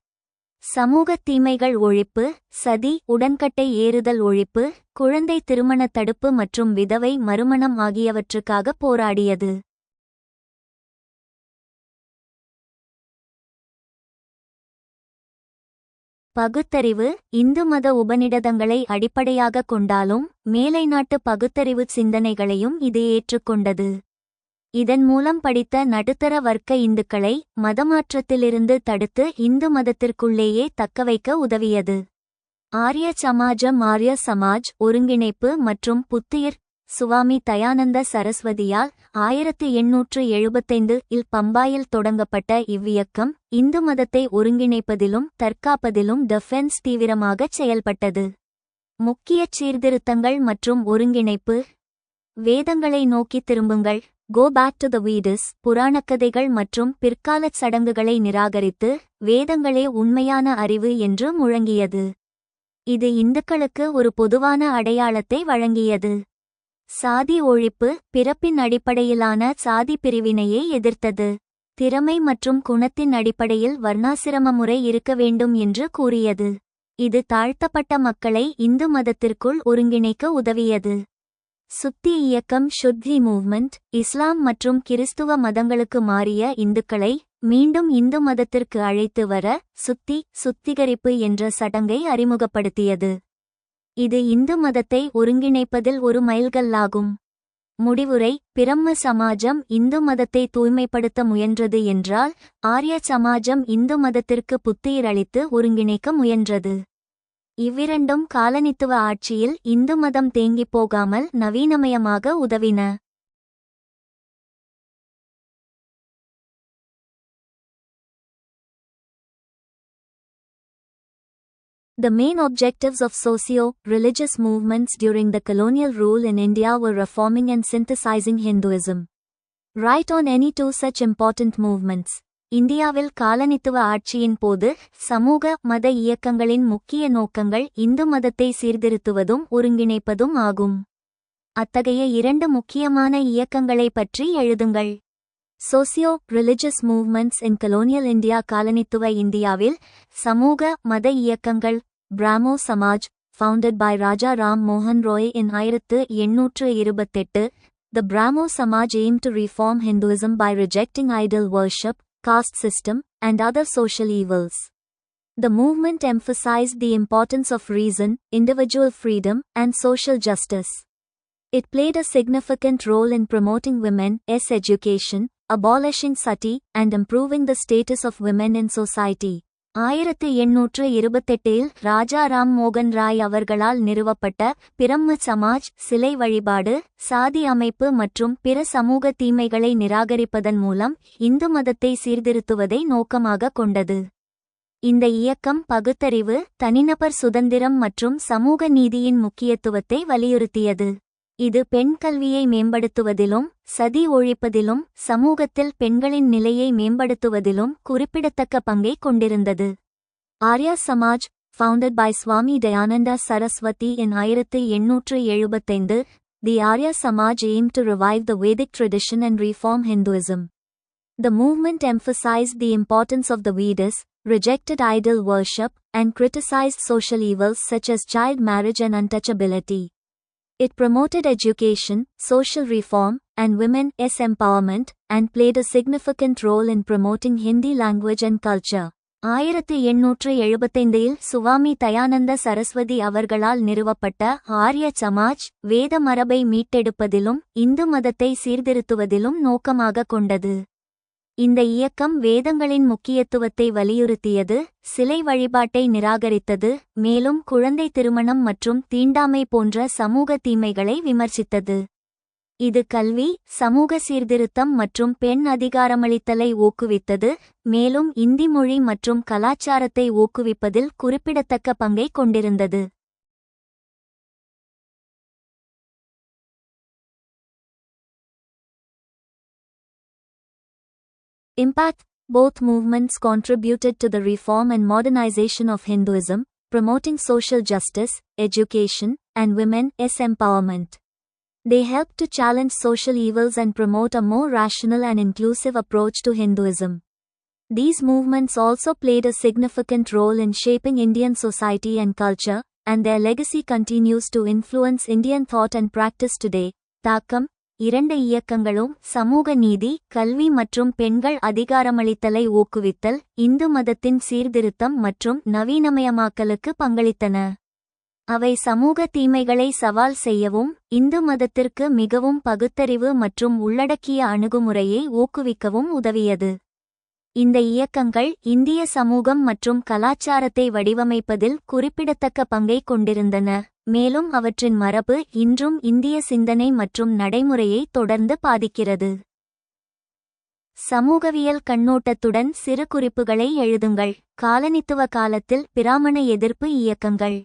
சமூக தீமைகள் ஒழிப்பு. சதி, உடன்கட்டை ஏறுதல் ஒழிப்பு, குழந்தை திருமண தடுப்பு மற்றும் விதவை மறுமணம் ஆகியவற்றுக்காக போராடியது. பகுத்தறிவு. இந்து மத உபநிடதங்களை அடிப்படையாகக் கொண்டாலும் மேலை நாட்டு பகுத்தறிவு சிந்தனைகளையும் இது ஏற்றுக்கொண்டது. இதன் மூலம் படித்த நடுத்தர வர்க்க இந்துக்களை மதமாற்றத்திலிருந்து தடுத்து இந்து மதத்திற்குள்ளேயே தக்கவைக்க உதவியது. ஆரிய சமாஜம் ஆரிய சமாஜ் ஒருங்கிணைப்பு மற்றும் புத்துயிர். சுவாமி தயானந்த சரஸ்வதியால் 1875 இல் பம்பாயில் தொடங்கப்பட்ட இவ்வியக்கம் இந்து மதத்தை ஒருங்கிணைப்பதிலும் தற்காப்பதிலும் டிஃபென்ஸ் தீவிரமாகச் செயல்பட்டது. முக்கிய சீர்திருத்தங்கள் மற்றும் ஒருங்கிணைப்பு. வேதங்களை நோக்கி திரும்புங்கள். கோ பேக் டு த வீடஸ் புராணக்கதைகள் மற்றும் பிற்காலச் சடங்குகளை நிராகரித்து வேதங்களே உண்மையான அறிவு என்று முழங்கியது. இது இந்துக்களுக்கு ஒரு பொதுவான அடையாளத்தை வழங்கியது. சாதி ஒழிப்பு பிறப்பின் அடிப்படையிலான சாதி பிரிவினையை எதிர்த்தது. திறமை மற்றும் குணத்தின் அடிப்படையில் வர்ணாசிரம முறை இருக்க வேண்டும் என்று கூறியது. இது தாழ்த்தப்பட்ட மக்களை இந்து மதத்திற்குள் ஒருங்கிணைக்க உதவியது. சுத்தி இயக்கம் ஷுத்தி மூவ்மெண்ட் இஸ்லாம் மற்றும் கிறிஸ்துவ மதங்களுக்கு மாறிய இந்துக்களை மீண்டும் இந்து மதத்திற்கு அழைத்து வர சுத்திகரிப்பு என்ற சடங்கை அறிமுகப்படுத்தியது. இது இந்து மதத்தை ஒருங்கிணைப்பதில் ஒரு மைல்கல்லாகும். முடிவுரை: பிரம்ம சமாஜம் இந்து மதத்தை தூய்மைப்படுத்த முயன்றது என்றால், ஆரிய சமாஜம் இந்து மதத்திற்கு புத்துயிரளித்து ஒருங்கிணைக்க முயன்றது. இவ்விரண்டும் காலனித்துவ ஆட்சியில் இந்து மதம் தேங்கிப் போகாமல் நவீனமயமாக உதவின. The main objectives of socio-religious movements during the colonial rule in India were reforming and synthesizing Hinduism. Write on any two such important movements. இந்தியாவில் காலனித்துவ ஆட்சியின் போது சமூக மத இயக்கங்களின் முக்கிய நோக்கங்கள் இந்து மதத்தை சீர்திருத்துவதும் ஒருங்கிணைப்பதும் ஆகும். அத்தகைய இரண்டு முக்கியமான இயக்கங்களை பற்றி எழுதுங்கள். Socio-religious movements in colonial India. காலனித்துவ இந்தியாவில் சமூக மத இயக்கங்கள். Brahmo Samaj, founded by Raja Ram Mohan Roy in 1828. The Brahmo Samaj aimed to reform Hinduism by rejecting idol worship, caste system, and other social evils. The movement emphasized the importance of reason, individual freedom, and social justice. It played a significant role in promoting women's education, abolishing sati, and improving the status of women in society. 1828 Raja Ram மோகன் ராய் அவர்களால் நிறுவப்பட்ட பிரம்ம சமாஜ் சிலை வழிபாடு, சாதி அமைப்பு மற்றும் பிற சமூக தீமைகளை நிராகரிப்பதன் மூலம் இந்து மதத்தை சீர்திருத்துவதை நோக்கமாக கொண்டது. இந்த இயக்கம் பகுத்தறிவு, தனிநபர் சுதந்திரம் மற்றும் சமூக நீதியின் முக்கியத்துவத்தை வலியுறுத்தியது. இது பெண் கல்வியை மேம்படுத்துவதிலும், சதி ஒழிப்பதிலும், சமூகத்தில் பெண்களின் நிலையை மேம்படுத்துவதிலும் குறிப்பிடத்தக்க பங்கை கொண்டிருந்தது. Arya Samaj, founded by Swami Dayananda Saraswati in 1875, the Arya Samaj aimed to revive the Vedic tradition and reform Hinduism. The movement emphasized the importance of the Vedas, rejected idol worship, and criticized social evils such as child marriage and untouchability. It promoted education, social reform, and women's empowerment, and played a significant role in promoting Hindi language and culture. 1875 சுவாமி தயானந்த சரஸ்வதி அவர்களால் நிறுவப்பட்ட ஆர்ய சமாஜ் வேத மரபை மீட்டெடுப்பதிலும் இந்து மதத்தை சீர்திருத்துவதிலும் நோக்கமாக கொண்டது. இந்த இயக்கம் வேதங்களின் முக்கியத்துவத்தை வலியுறுத்தியது, சிலை வழிபாட்டை நிராகரித்தது, மேலும் குழந்தை திருமணம் மற்றும் தீண்டாமை போன்ற சமூக தீமைகளை விமர்சித்தது. இது கல்வி, சமூக சீர்திருத்தம் மற்றும் பெண் அதிகாரமளித்தலை ஊக்குவித்தது, மேலும் இந்தி மொழி மற்றும் கலாச்சாரத்தை ஊக்குவிப்பதில் குறிப்பிடத்தக்க பங்கை கொண்டிருந்தது. Impact. Both movements contributed to the reform and modernization of Hinduism, promoting social justice, education, and women's empowerment. They helped to challenge social evils and promote a more rational and inclusive approach to Hinduism. These movements also played a significant role in shaping Indian society and culture, and their legacy continues to influence Indian thought and practice today. தாக்கம். இரண்டு இயக்கங்களும் சமூக நீதி, கல்வி மற்றும் பெண்கள் அதிகாரமளித்தலை ஊக்குவித்தல், இந்து மதத்தின் சீர்திருத்தம் மற்றும் நவீனமயமாக்கலுக்கு பங்களித்தன. அவை சமூக தீமைகளை சவால் செய்யவும், இந்து மதத்திற்கு மிகவும் பகுத்தறிவு மற்றும் உள்ளடக்கிய அணுகுமுறையை ஊக்குவிக்கவும் உதவியது. இந்த இயக்கங்கள் இந்திய சமூகம் மற்றும் கலாச்சாரத்தை வடிவமைப்பதில் குறிப்பிடத்தக்க பங்கை கொண்டிருந்தன, மேலும் அவற்றின் மரபு இன்றும் இந்திய சிந்தனை மற்றும் நடைமுறையை தொடர்ந்து பாதிக்கிறது. சமூகவியல் கண்ணோட்டத்துடன் சிறு குறிப்புகளை எழுதுங்கள். காலனித்துவ காலத்தில் பிராமண எதிர்ப்பு இயக்கங்கள்.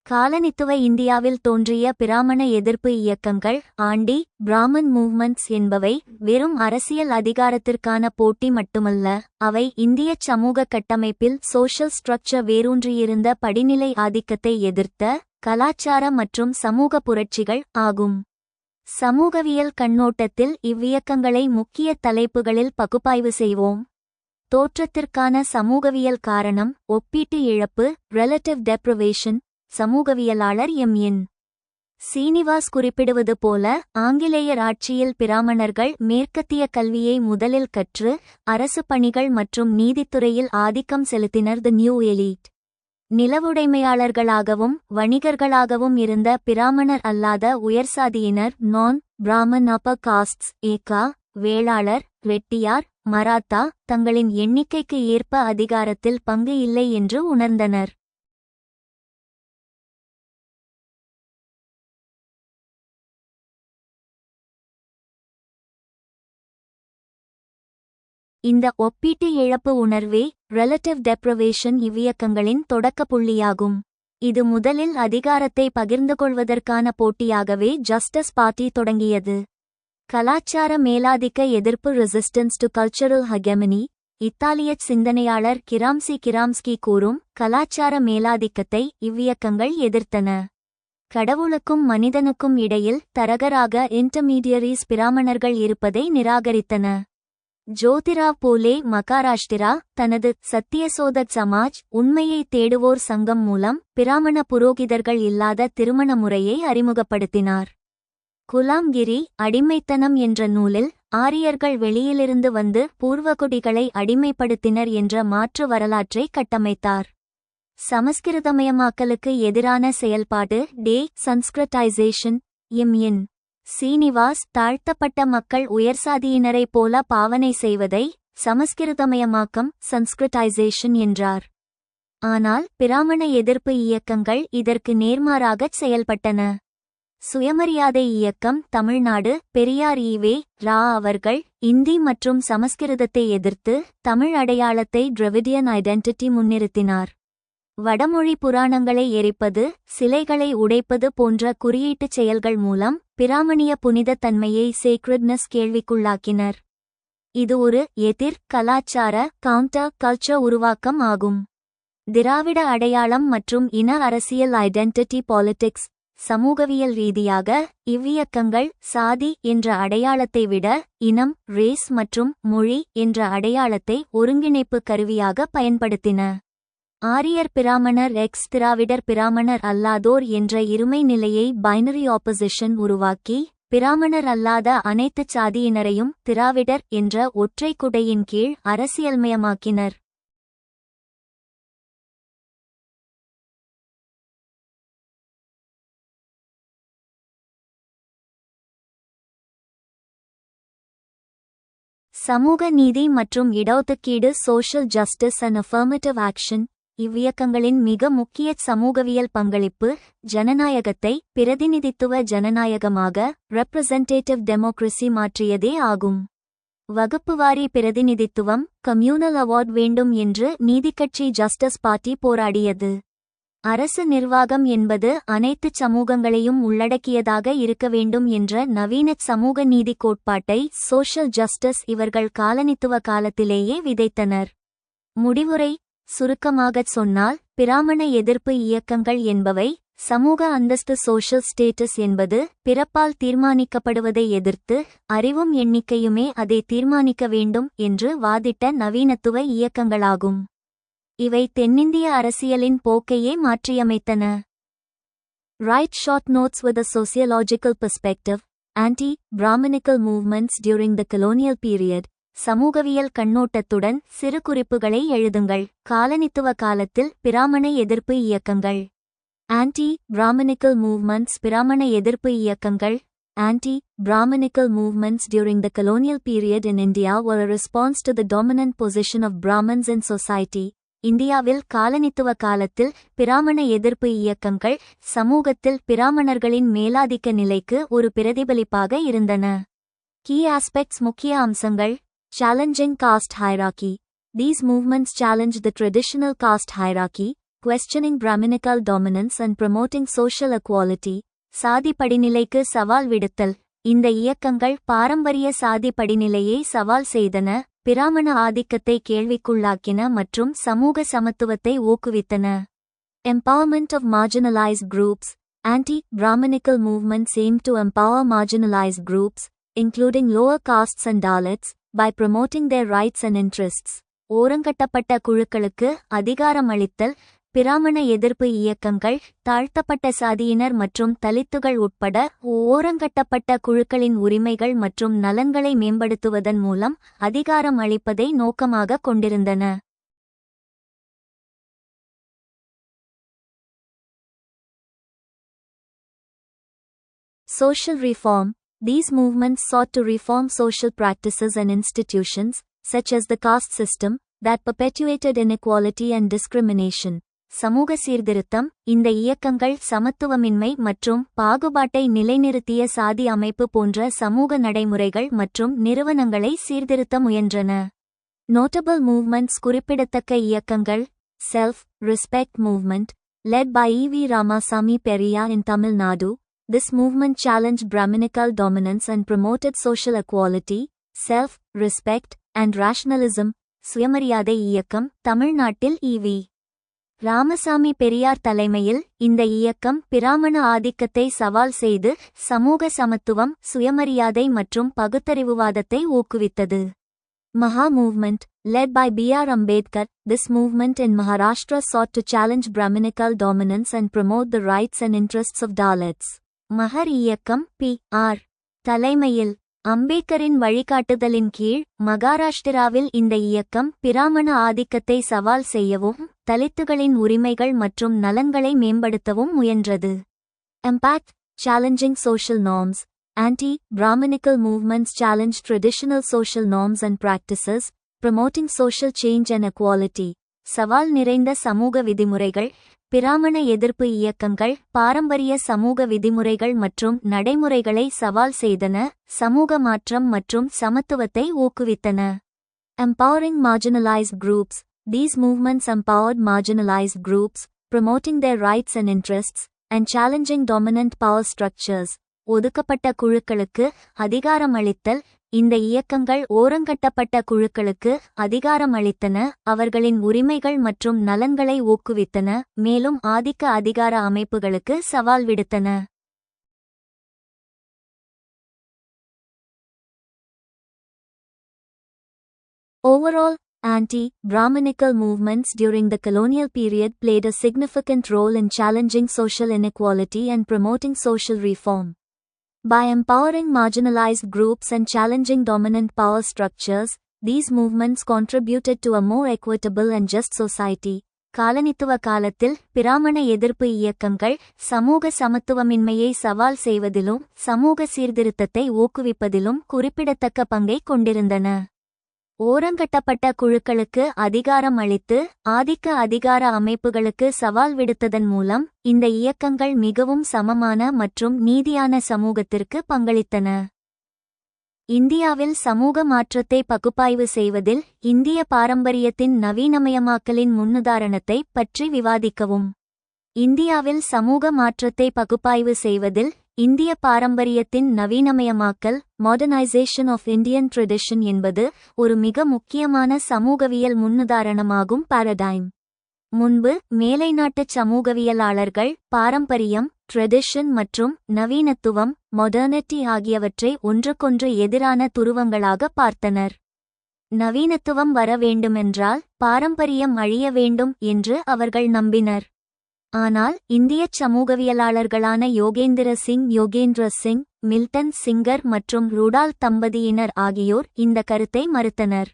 காலனித்துவ இந்தியாவில் தோன்றிய பிராமண எதிர்ப்பு இயக்கங்கள் ஆண்டி பிராமன் மூவ்மெண்ட்ஸ் என்பவை வெறும் அரசியல் அதிகாரத்திற்கான போட்டி மட்டுமல்ல, அவை இந்தியச் சமூக கட்டமைப்பில் சோஷியல் ஸ்ட்ரக்சர் வேரூன்றியிருந்த படிநிலை ஆதிக்கத்தை எதிர்த்த கலாச்சார மற்றும் சமூக புரட்சிகள் ஆகும். சமூகவியல் கண்ணோட்டத்தில் இவ்வியக்கங்களை முக்கிய தலைப்புகளில் பகுப்பாய்வு செய்வோம். தோற்றத்திற்கான சமூகவியல் காரணம் ஒப்பீட்டு இழப்பு ரிலேட்டிவ் டெப்ரிவேஷன். சமூகவியலாளர் எம்.என். சீனிவாஸ் குறிப்பிடுவது போல, ஆங்கிலேயர் ஆட்சியில் பிராமணர்கள் மேற்கத்திய கல்வியை முதலில் கற்று அரசு பணிகள் மற்றும் நீதித்துறையில் ஆதிக்கம் செலுத்தினர். தி நியூ எலீட் நிலவுடைமையாளர்களாகவும் வணிகர்களாகவும் இருந்த பிராமணர் அல்லாத உயர்சாதியினர் நான் பிராமன் அப்பர் காஸ்ட்ஸ் ஏகா வேளாளர் ரெட்டியார் மராத்தா தங்களின் எண்ணிக்கைக்கு ஏற்ப அதிகாரத்தில் பங்கு இல்லை என்று உணர்ந்தனர். இந்த ஒப்பீட்டு இழப்பு உணர்வே ரிலேட்டிவ் டெப்ரிவேஷன் இவ்வியக்கங்களின் தொடக்க புள்ளியாகும். இது முதலில் அதிகாரத்தை பகிர்ந்து கொள்வதற்கான போட்டியாகவே ஜஸ்டிஸ் பார்ட்டி தொடங்கியது. கலாச்சார மேலாதிக்க எதிர்ப்பு ரெசிஸ்டன்ஸ் டு கல்ச்சரல் ஹெகெமனி. இத்தாலியச் சிந்தனையாளர் கிராம்ஸ்கி கூறும் கலாச்சார மேலாதிக்கத்தை இவ்வியக்கங்கள் எதிர்த்தன. கடவுளுக்கும் மனிதனுக்கும் இடையில் தரகராக இன்டர்மீடியரிஸ் பிராமணர்கள் இருப்பதை நிராகரித்தன. ஜோதிராவ் பூலே மகாராஷ்டிரா தனது சத்தியசோதக் சமாஜ் உண்மையை தேடுவோர் சங்கம் மூலம் பிராமண புரோகிதர்கள் இல்லாத திருமண முறையை அறிமுகப்படுத்தினார். குலாம்கிரி அடிமைத்தனம் என்ற நூலில் ஆரியர்கள் வெளியிலிருந்து வந்து பூர்வகுடிகளை அடிமைப்படுத்தினர் என்ற மாற்று வரலாற்றை கட்டமைத்தார். சமஸ்கிருதமயமாக்கலுக்கு எதிரான செயல்பாடு டே சன்ஸ்கிருட்டைசேஷன். எம்.என். சீனிவாஸ் தாழ்த்தப்பட்ட மக்கள் உயர்சாதியினரைப் போல பாவனை செய்வதை சமஸ்கிருதமயமாக்கம் சன்ஸ்கிருட்டைசேஷன் என்றார். ஆனால் பிராமண எதிர்ப்பு இயக்கங்கள் இதற்கு நேர்மாறாகச் செயல்பட்டன. சுயமரியாதை இயக்கம் தமிழ்நாடு பெரியார் ஈவே ரா அவர்கள் இந்தி மற்றும் சமஸ்கிருதத்தை எதிர்த்து தமிழ் அடையாளத்தை டிராவிடியன் ஐடென்டிட்டி முன்னிறுத்தினார். வடமொழி புராணங்களை எரிப்பது சிலைகளை உடைப்பது போன்ற குறியீட்டுச் செயல்கள் மூலம் பிராமணிய புனித தன்மையை சேக்ரெட்னஸ் கேள்விக்குள்ளாக்கினர். இது ஒரு எதிர் கலாச்சார கவுண்டர் கல்ச்சர் உருவாக்கம் ஆகும். திராவிட அடையாளம் மற்றும் இன அரசியல் ஐடென்டிட்டி பாலிடிக்ஸ். சமூகவியல் ரீதியாக இவ்வியக்கங்கள் சாதி என்ற அடையாளத்தை விட இனம் ரேஸ் மற்றும் மொழி என்ற அடையாளத்தை ஒருங்கிணைப்பு கருவியாக பயன்படுத்தின. ஆரியர் பிராமணர் எக்ஸ் திராவிடர் பிராமணர் அல்லாதோர் என்ற இருமை நிலையை பைனரி ஆப்போசிஷன் உருவாக்கி பிராமணர் அல்லாத அனைத்து சாதியினரையும் திராவிடர் என்ற ஒற்றை குடையின் கீழ் அரசியல்மயமாக்கினர். சமூக நீதி மற்றும் இடஒதுக்கீடு social justice and affirmative action. இவ்வியக்கங்களின் மிக முக்கிய சமூகவியல் பங்களிப்பு ஜனநாயகத்தை பிரதிநிதித்துவ ஜனநாயகமாக ரெப்ரசன்டேட்டிவ் டெமோக்ரசி மாற்றியதே ஆகும். வகுப்புவாரி பிரதிநிதித்துவம் கம்யூனல் அவார்ட் வேண்டும் என்று நீதிக்கட்சி ஜஸ்டிஸ் பார்ட்டி போராடியது. அரசு நிர்வாகம் என்பது அனைத்து சமூகங்களையும் உள்ளடக்கியதாக இருக்க வேண்டும் என்ற நவீன சமூக நீதி கோட்பாட்டை சோஷியல் ஜஸ்டிஸ் இவர்கள் காலனித்துவ காலத்திலேயே விதைத்தனர். முடிவுரை சுருக்கமாகச் சொன்னால், பிராமண எதிர்ப்பு இயக்கங்கள் என்பவை சமூக அந்தஸ்து சோஷியல் ஸ்டேட்டஸ் என்பது பிறப்பால் தீர்மானிக்கப்படுவதை எதிர்த்து அறிவும் எண்ணிக்கையுமே அதை தீர்மானிக்க வேண்டும் என்று வாதிட்ட நவீனத்துவ இயக்கங்களாகும். இவை தென்னிந்திய அரசியலின் போக்கையே மாற்றியமைத்தன. Write short notes with a sociological perspective. Anti-Brahminical movements during the colonial period. சமூகவியல் கண்ணோட்டத்துடன் சிறு குறிப்புகளை எழுதுங்கள். காலனித்துவ காலத்தில் பிராமண எதிர்ப்பு இயக்கங்கள். Anti-Brahminical movements பிராமண எதிர்ப்பு இயக்கங்கள். Anti-Brahminical movements during the colonial period in India were a response to the dominant position of Brahmins in society. இந்தியாவில் காலனித்துவ காலத்தில் பிராமண எதிர்ப்பு இயக்கங்கள் சமூகத்தில் பிராமணர்களின் மேலாதிக்க நிலைக்கு ஒரு பிரதிபலிப்பாக இருந்தன. Key aspects முக்கிய அம்சங்கள். Challenging caste hierarchy. These movements challenged the traditional caste hierarchy. questioning Brahminical dominance and promoting social equality, சாதி படிநிலைக்கு சவால் விடுத்தல். இந்த இயக்கங்கள் பாரம்பரிய சாதி படிநிலையை சவால் செய்தன, பிராமண ஆதிக்கத்தை கேள்விக்குள்ளாக்கின மற்றும் சமூக சமத்துவத்தை ஊக்குவித்தன. Empowerment of marginalized groups. Anti-Brahminical movements aim to empower marginalized groups, including lower castes and Dalits, by promoting their rights and interests. ஓரங்கட்டப்பட்ட குழுக்களுக்கு அதிகாரம் அளித்தல். பிராமண எதிர்ப்பு இயக்கங்கள் தாழ்த்தப்பட்ட சாதியினர் மற்றும் தலித்துகள் உட்பட ஓரங்கட்டப்பட்ட குழுக்களின் உரிமைகள் மற்றும் நலன்களை மேம்படுத்துவதன் மூலம் அதிகாரம் அளிப்பதை நோக்கமாக கொண்டிருந்தன. Social reform. These movements sought to reform social practices and institutions, such as the caste system, that perpetuated inequality and discrimination. சமூக சீர்திருத்தம். இந்த இயக்கங்கள் சமத்துவமின்மை மற்றும் பாகுபாட்டை நிலைநிறுத்திய சாதி அமைப்பு போன்ற சமூக நடைமுறைகள் மற்றும் நிறுவனங்களை சீர்திருத்த முயன்றன. Notable movements. குறிப்பிடத்தக்க இயக்கங்கள். Self-Respect Movement, led by E. V. Ramasamy Periyar in Tamil Nadu. This movement challenged Brahminical dominance and promoted social equality, self-respect, and rationalism. சுயமரியாதை இயக்கம். தமிழ்நாட்டில் E. V. ராமசாமி பெரியார் தலைமையில் இந்த இயக்கம் பிராமண ஆதிக்கத்தை சவால் செய்து சமூக சமத்துவம், சுயமரியாதை மற்றும் பகுத்தறிவுவாதத்தை ஊக்குவித்தது. Maha Movement, led by B. R. Ambedkar. This movement in Maharashtra sought to challenge Brahminical dominance and promote the rights and interests of Dalits. மஹர் இயக்கம். P. R. தலைமையில் அம்பேத்கரின் வழிகாட்டுதலின் கீழ் மகாராஷ்டிராவில் இந்த இயக்கம் பிராமண ஆதிக்கத்தை சவால் செய்யவும் தலித்துகளின் உரிமைகள் மற்றும் நலன்களை மேம்படுத்தவும் முயன்றது. Impact. Challenging social norms. Anti-Brahminical movements challenged traditional social norms and practices, promoting social change and equality. சவால் நிறைந்த சமூக விதிமுறைகள். பிராமண எதிர்ப்பு இயக்கங்கள் பாரம்பரிய சமூக விதிமுறைகள் மற்றும் நடைமுறைகளை சவால் செய்தன, சமூக மாற்றம் மற்றும் சமத்துவத்தை ஊக்குவித்தன. Empowering marginalized groups. These movements empowered marginalized groups, promoting their rights and interests, and challenging dominant power structures. ஒதுக்கப்பட்ட குழுக்களுக்கு அதிகாரம் அளித்தல். இந்த இயக்கங்கள் ஓரங்கட்டப்பட்ட குழுக்களுக்கு அதிகாரம் அளித்தன, அவர்களின் உரிமைகள் மற்றும் நலன்களை ஊக்குவித்தன, மேலும் ஆதிக்க அதிகார அமைப்புகளுக்கு சவால் விடுத்தன. Overall, anti-Brahminical movements during the colonial period played a significant role in challenging social inequality and promoting social reform. By empowering marginalized groups and challenging dominant power structures, these movements contributed to a more equitable and just society. காலனித்துவ காலத்தில் பிராமண எதிர்ப்பு இயக்கங்கள் சமூக சமத்துவமின்மையை சவால் செய்வதிலும் சமூக சீர்திருத்தத்தை ஊக்குவிப்பதிலும் குறிப்பிடத்தக்க பங்கை கொண்டிருந்தன. ஓரங்கட்டப்பட்ட குழுக்களுக்கு அதிகாரம் அளித்து ஆதிக்க அதிகார அமைப்புகளுக்கு சவால் விடுத்ததன் மூலம் இந்த இயக்கங்கள் மிகவும் சமமான மற்றும் நீதியான சமூகத்திற்கு பங்களித்தன. இந்தியாவில் சமூக மாற்றத்தை பகுப்பாய்வு செய்வதில் இந்திய பாரம்பரியத்தின் நவீனமயமாக்கலின் முன்னுதாரணத்தை பற்றி விவாதிக்கவும். இந்தியாவில் சமூக மாற்றத்தை பகுப்பாய்வு செய்வதில் இந்திய பாரம்பரியத்தின் நவீனமயமாக்கல், மாடர்னைசேஷன் ஆஃப் இந்தியன் ட்ரெடிஷன் என்பது ஒரு மிக முக்கியமான சமூகவியல் முன்னுதாரணமாகும். பாரடைம். முன்பு மேலைநாட்டுச் சமூகவியலாளர்கள் பாரம்பரியம், ட்ரெடிஷன் மற்றும் நவீனத்துவம், மாடர்னிட்டி ஆகியவற்றை ஒன்றுக்கொன்று எதிரான துருவங்களாக பார்த்தனர். நவீனத்துவம் வர வேண்டுமென்றால் பாரம்பரியம் அழிய வேண்டும் என்று அவர்கள் நம்பினர். ஆனால் இந்தியச் சமூகவியலாளர்களான யோகேந்திர சிங், மில்டன் சிங்கர் மற்றும் ருடால் தம்பதியினர் ஆகியோர் இந்த கருத்தை மறுத்தனர்.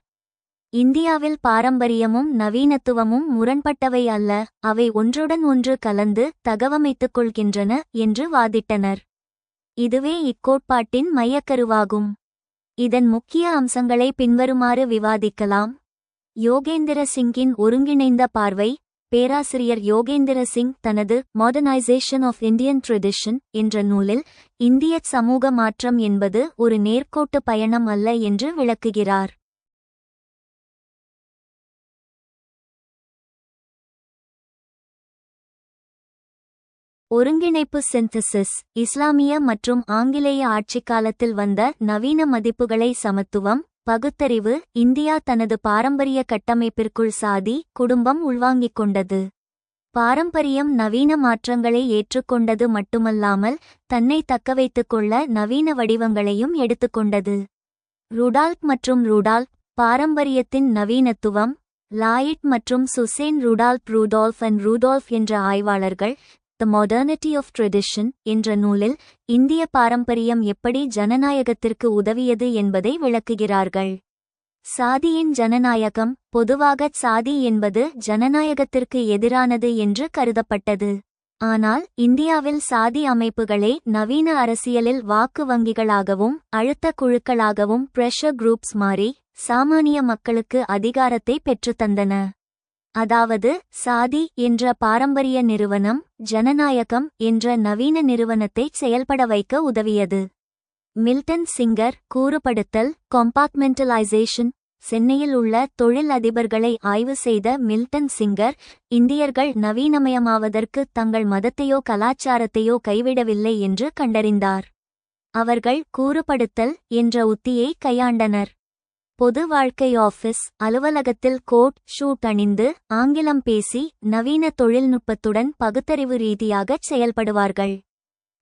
இந்தியாவில் பாரம்பரியமும் நவீனத்துவமும் முரண்பட்டவை அல்ல, அவை ஒன்றுடன் ஒன்று கலந்து தகவமைத்துக் கொள்கின்றன என்று வாதிட்டனர். இதுவே இக்கோட்பாட்டின் மையக்கருவாகும். இதன் முக்கிய அம்சங்களை பின்வருமாறு விவாதிக்கலாம். யோகேந்திர சிங்கின் ஒருங்கிணைந்த பார்வை. பேராசிரியர் யோகேந்திர சிங் தனது மாடர்னைசேஷன் ஆஃப் இந்தியன் ட்ரெடிஷன் என்ற நூலில் இந்தியச் சமூக மாற்றம் என்பது ஒரு நேர்கோட்டு பயணம் அல்ல என்று விளக்குகிறார். ஒருங்கிணைப்பு சிந்தசிஸ். இஸ்லாமிய மற்றும் ஆங்கிலேய ஆட்சிக்காலத்தில் வந்த நவீன மதிப்புகளை சமத்துவம், பகுத்தறிவு. இந்தியா தனது பாரம்பரிய கட்டமைப்பிற்குள் சாதி, குடும்பம் உள்வாங்கிக் கொண்டது. பாரம்பரியம் நவீன மாற்றங்களை ஏற்றுக்கொண்டது மட்டுமல்லாமல் தன்னை தக்கவைத்துக் கொள்ள நவீன வடிவங்களையும் எடுத்துக்கொண்டது. ருடால்ஃப் மற்றும் ருடால்ஃப், பாரம்பரியத்தின் நவீனத்துவம். லாயிட் மற்றும் சுசேன் ரூடால்ஃப் அண்ட் ரூடால்ஃப் என்ற ஆய்வாளர்கள் தி மாடர்னிட்டி ஆஃப் ட்ரெடிஷன் என்ற நூலில் இந்திய பாரம்பரியம் எப்படி ஜனநாயகத்திற்கு உதவியது என்பதை விளக்குகிறார்கள். சாதியின் ஜனநாயகம். பொதுவாக சாதி என்பது ஜனநாயகத்திற்கு எதிரானது என்று கருதப்பட்டது. ஆனால் இந்தியாவில் சாதி அமைப்புகளே நவீன அரசியலில் வாக்கு வங்கிகளாகவும் அழுத்த குழுக்களாகவும் பிரஷர் குரூப்ஸ் மாறி சாமானிய மக்களுக்கு அதிகாரத்தை பெற்றுத்தந்தன. அதாவது சாதி என்ற பாரம்பரிய நிறுவனம் ஜனநாயகம் என்ற நவீன நிறுவனத்தை செயல்பட வைக்க உதவியது. மில்டன் சிங்கர் கூறுபடுத்தல் காம்பார்ட்மெண்டலைசேஷன். சென்னையில் உள்ள தொழில் அதிபர்களை ஆய்வு செய்த மில்டன் சிங்கர், இந்தியர்கள் நவீனமயமாவதற்கு தங்கள் மதத்தையோ கலாச்சாரத்தையோ கைவிடவில்லை என்று கண்டறிந்தார். அவர்கள் கூறுபடுத்தல் என்ற உத்தியை கையாண்டனர். பொது வாழ்க்கை ஆஃபீஸ் அலுவலகத்தில் கோட் ஷூட் அணிந்து ஆங்கிலம் பேசி நவீன தொழில்நுட்பத்துடன் பகுத்தறிவு ரீதியாகச் செயல்படுவார்கள்.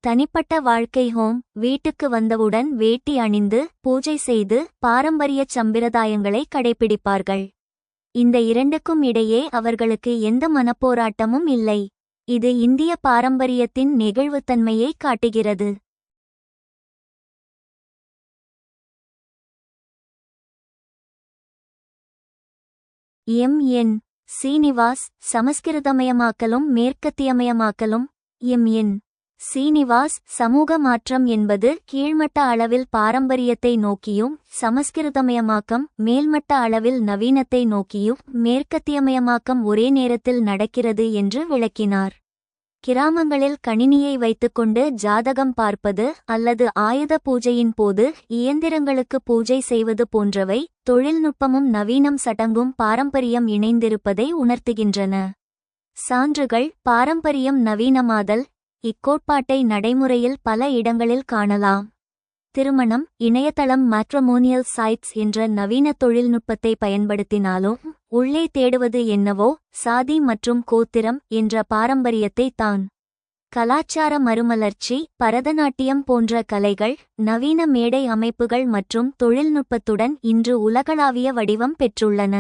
தனிப்பட்ட வாழ்க்கை ஹோம் வீட்டுக்கு வந்தவுடன் வேட்டி அணிந்து பூஜை செய்து பாரம்பரியச் சம்பிரதாயங்களை கடைபிடிப்பார்கள். இந்த இரண்டுக்கும் இடையே அவர்களுக்கு எந்த மனப்போராட்டமும் இல்லை. இது இந்திய பாரம்பரியத்தின் நெகிழ்வுத்தன்மையை காட்டுகிறது. என். சீனிவாஸ். சமஸ்கிருதமயமாக்கலும் மேற்கத்தியமயமாக்கலும். என். சீனிவாஸ். சமூக மாற்றம் என்பது கீழ்மட்ட அளவில் பாரம்பரியத்தை நோக்கியும் சமஸ்கிருதமயமாக்கம் மேல்மட்ட அளவில் நவீனத்தை நோக்கியும் மேற்கத்தியமயமாக்கம் ஒரே நேரத்தில் நடக்கிறது என்று விளக்கினார். கிராமங்களில் கணினியை வைத்துக்கொண்டு ஜாதகம் பார்ப்பது அல்லது ஆயுத பூஜையின் போது இயந்திரங்களுக்கு பூஜை செய்வது போன்றவை தொழில்நுட்பமும் நவீனம் சடங்கும் பாரம்பரியம் இணைந்திருப்பதை உணர்த்துகின்றன. சான்றுகள். பாரம்பரியம் நவீனமாதல். இக்கோட்பாட்டை நடைமுறையில் பல இடங்களில் காணலாம். திருமணம். இணையதளம் மேட்ரிமோனியல் சைட்ஸ் என்ற நவீன தொழில்நுட்பத்தை பயன்படுத்தினாலும் உள்ளே தேடுவது என்னவோ சாதி மற்றும் கோத்திரம் என்ற பாரம்பரியத்தை தான். கலாச்சார மறுமலர்ச்சி. பரதநாட்டியம் போன்ற கலைகள் நவீன மேடை அமைப்புகள் மற்றும் தொழில்நுட்பத்துடன் இன்று உலகளாவிய வடிவம் பெற்றுள்ளன.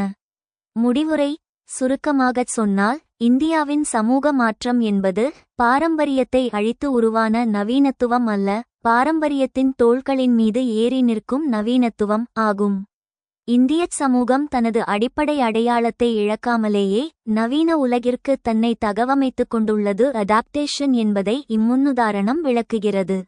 முடிவுரை. சுருக்கமாகச் சொன்னால் இந்தியாவின் சமூக மாற்றம் என்பது பாரம்பரியத்தை அழித்து உருவான நவீனத்துவம் அல்ல, பாரம்பரியத்தின் தோள்களின் மீது ஏறி நிற்கும் நவீனத்துவம் ஆகும். இந்தியச் சமூகம் தனது அடிப்படை அடையாளத்தை இழக்காமலேயே நவீன உலகிற்கு தன்னை தகவமைத்துக் கொண்டுள்ளது அடாப்டேஷன் என்பதை இம்முன்னுதாரணம் விளக்குகிறது.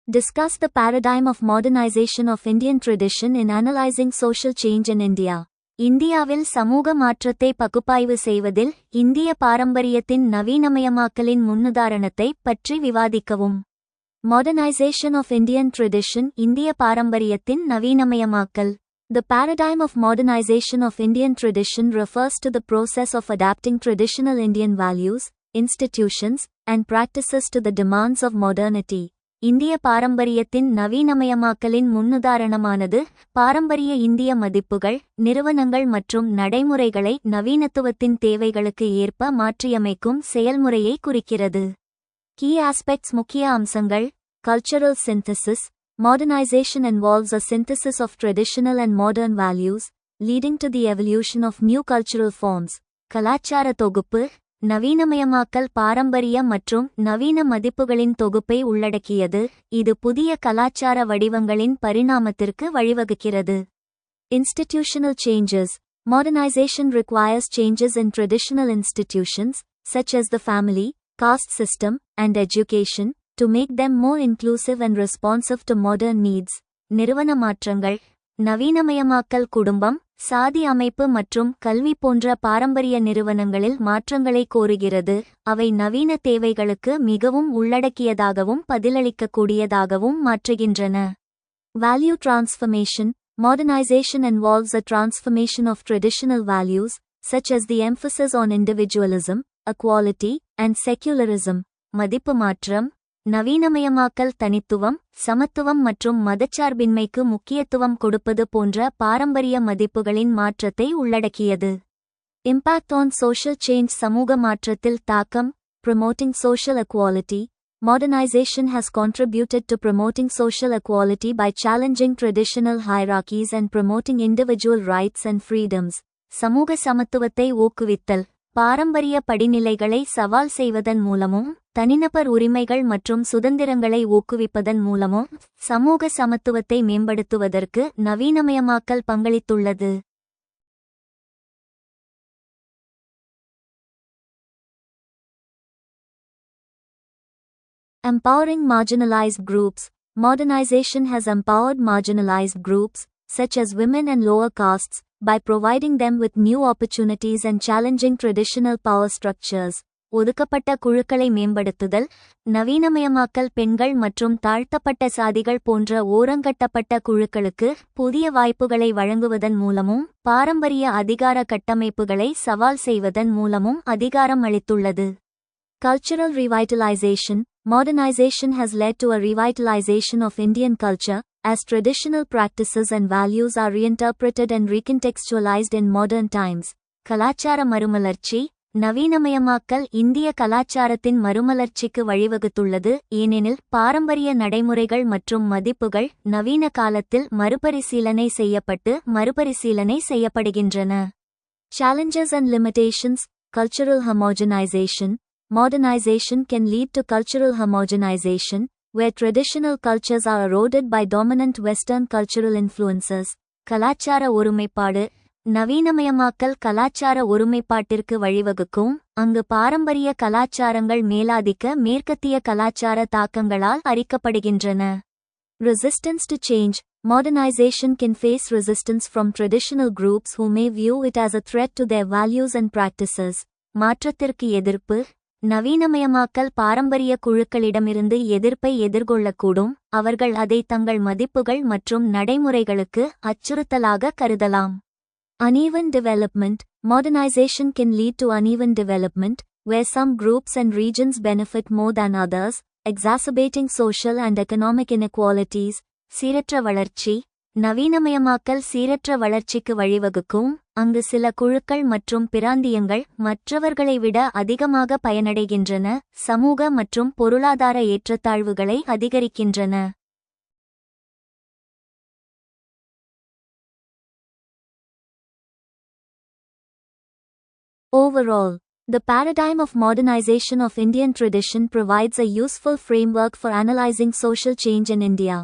Discuss the paradigm of modernization of Indian tradition in analyzing social change in India. இந்தியாவில் சமூக மாற்றத்தை பகுப்பாய்வு செய்வதில் இந்திய பாரம்பரியத்தின் நவீனமயமாக்கலின் முன்னுதாரணத்தை பற்றி விவாதிக்கவும். Modernization of Indian tradition. இந்திய பாரம்பரியத்தின் நவீனமயமாக்கல். The paradigm of modernization of Indian tradition refers to the process of adapting traditional Indian values, institutions, and practices to the demands of modernity. இந்திய பாரம்பரியத்தின் நவீனமயமாக்கலின் முன்னுதாரணமானது பாரம்பரிய இந்திய மதிப்புகள், நிறுவனங்கள் மற்றும் நடைமுறைகளை நவீனத்துவத்தின் தேவைகளுக்கு ஏற்ப மாற்றியமைக்கும் செயல்முறையை குறிக்கிறது. Key aspects. முக்கிய அம்சங்கள். Cultural synthesis. Modernization involves a synthesis of traditional and modern values, leading to the evolution of new cultural forms. கலாச்சார தொகுப்பு. நவீனமயமாக்கல் பாரம்பரிய மற்றும் நவீன மதிப்புகளின் தொகுப்பை உள்ளடக்கியது, இது புதிய கலாச்சார வடிவங்களின் பரிணாமத்திற்கு வழிவகுக்கிறது. Institutional changes. Modernization requires changes in traditional institutions, such as the family, caste system, and education, to make them more inclusive and responsive to modern needs. நிறுவன மாற்றங்கள். நவீனமயமாக்கல் குடும்பம், சாதி அமைப்பு மற்றும் கல்வி போன்ற பாரம்பரிய நிறுவனங்களில் மாற்றங்களை கோருகிறது, அவை நவீன தேவைகளுக்கு மிகவும் உள்ளடக்கியதாகவும் பதிலளிக்கக்கூடியதாகவும் மாற்றுகின்றன. Value transformation. Modernization involves a transformation of traditional values, such as the emphasis on individualism, equality, and secularism. மதிப்பு மாற்றம். நவீனமயமாக்கல் தனித்துவம், சமத்துவம் மற்றும் மதச்சார்பின்மைக்கு முக்கியத்துவம் கொடுப்பது போன்ற பாரம்பரிய மதிப்புகளின் மாற்றத்தை உள்ளடக்கியது. Impact on social change. சமூக மாற்றத்தில் தாக்கம். Promoting social equality. Modernization has contributed to promoting social equality by challenging traditional hierarchies and promoting individual rights and freedoms. சமூக சமத்துவத்தை ஊக்குவித்தல். பாரம்பரிய படிநிலைகளை சவால் செய்வதன் மூலமும் தனிநபர் உரிமைகள் மற்றும் சுதந்திரங்களை ஊக்குவிப்பதன் மூலமும் சமூக சமத்துவத்தை மேம்படுத்துவதற்கு நவீனமயமாக்கல் பங்களித்துள்ளது. Empowering marginalized groups. Modernization has empowered marginalized groups, such as women and lower castes, by providing them with new opportunities and challenging traditional power structures. ஒதுக்கப்பட்ட குழுக்களை மேம்படுத்துதல். நவீனமயமாக்கல் பெண்கள் மற்றும் தாழ்த்தப்பட்ட சாதிகள் போன்ற ஓரங்கட்டப்பட்ட குழுக்களுக்கு புதிய வாய்ப்புகளை வழங்குவதன் மூலமும் பாரம்பரிய அதிகார கட்டமைப்புகளை சவால் செய்வதன் மூலமும் அதிகாரம் அளித்துள்ளது. Cultural revitalization. Modernization has led to a revitalization of Indian culture, as traditional practices and values are reinterpreted and recontextualized in modern times. கலாச்சார மறுமலர்ச்சி. நவீனமயமாக்கல் இந்திய கலாச்சாரத்தின் மறுமலர்ச்சிக்கு வழிவகுத்துள்ளது, ஏனெனில் பாரம்பரிய நடைமுறைகள் மற்றும் மதிப்புகள் நவீன காலத்தில் மறுபரிசீலனை செய்யப்படுகின்றன. Challenges and limitations. Cultural homogenization. Modernization can lead to cultural homogenization, where traditional cultures are eroded by dominant Western cultural influences. கலாச்சார ஒருமைப்பாடு. நவீனமயமாக்கல் கலாச்சார ஒருமைப்பாட்டிற்கு வழிவகுக்கும், அங்கு பாரம்பரிய கலாச்சாரங்கள் மேலாதிக்க மேற்கத்திய கலாச்சார தாக்கங்களால் அரிக்கப்படுகின்றன. Resistance to change. Modernization can face resistance from traditional groups who may view it as a threat to their values and practices. மாற்றத்திற்கு எதிர்ப்பு. நவீனமயமாக்கல் பாரம்பரிய குழுக்களிடமிருந்து எதிர்ப்பை எதிர்கொள்ளக்கூடும், அவர்கள் அதை தங்கள் மதிப்புகள் மற்றும் நடைமுறைகளுக்கு அச்சுறுத்தலாக கருதலாம். Uneven development. Modernization can lead to uneven development, where some groups and regions benefit more than others, exacerbating social and economic inequalities. சீரற்ற வளர்ச்சி. நவீனமயமாக்கல் சீரற்ற வளர்ச்சிக்கு வழிவகுக்கும், அங்கு சில குழுக்கள் மற்றும் பிராந்தியங்கள் மற்றவர்களை விட அதிகமாக பயனடைகின்றன, சமூக மற்றும் பொருளாதார ஏற்றத்தாழ்வுகளை அதிகரிக்கின்றன. Overall, the paradigm of modernization of Indian tradition provides a useful framework for analyzing social change in India.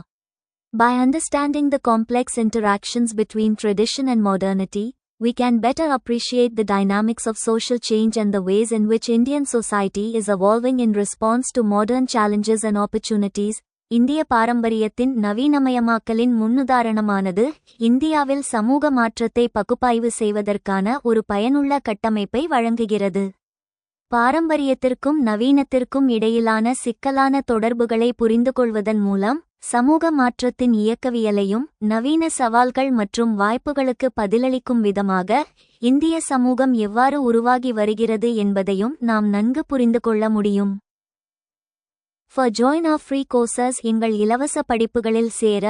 By understanding the complex interactions between tradition and modernity, we can better appreciate the dynamics of social change and the ways in which Indian society is evolving in response to modern challenges and opportunities. இந்திய பாரம்பரியத்தின் நவீனமயமாக்கலின் முன்னுதாரணமானது இந்தியாவில் சமூக மாற்றத்தை பகுப்பாய்வு செய்வதற்கான ஒரு பயனுள்ள கட்டமைப்பை வழங்குகிறது. பாரம்பரியத்திற்கும் நவீனத்திற்கும் இடையிலான சிக்கலான தொடர்புகளை புரிந்துகொள்வதன் மூலம் சமூக மாற்றத்தின் இயக்கவியலையும் நவீன சவால்கள் மற்றும் வாய்ப்புகளுக்கு பதிலளிக்கும் விதமாக இந்திய சமூகம் எவ்வாறு உருவாகி வருகிறது என்பதையும் நாம் நன்கு புரிந்து கொள்ள முடியும். For join our free courses. எங்கள் இலவச படிப்புகளில் சேர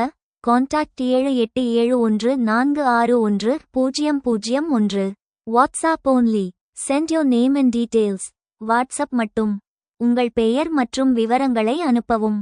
contact 7871461001. WhatsApp only. Send your name and details. WhatsApp மட்டும். உங்கள் பெயர் மற்றும் விவரங்களை அனுப்பவும்.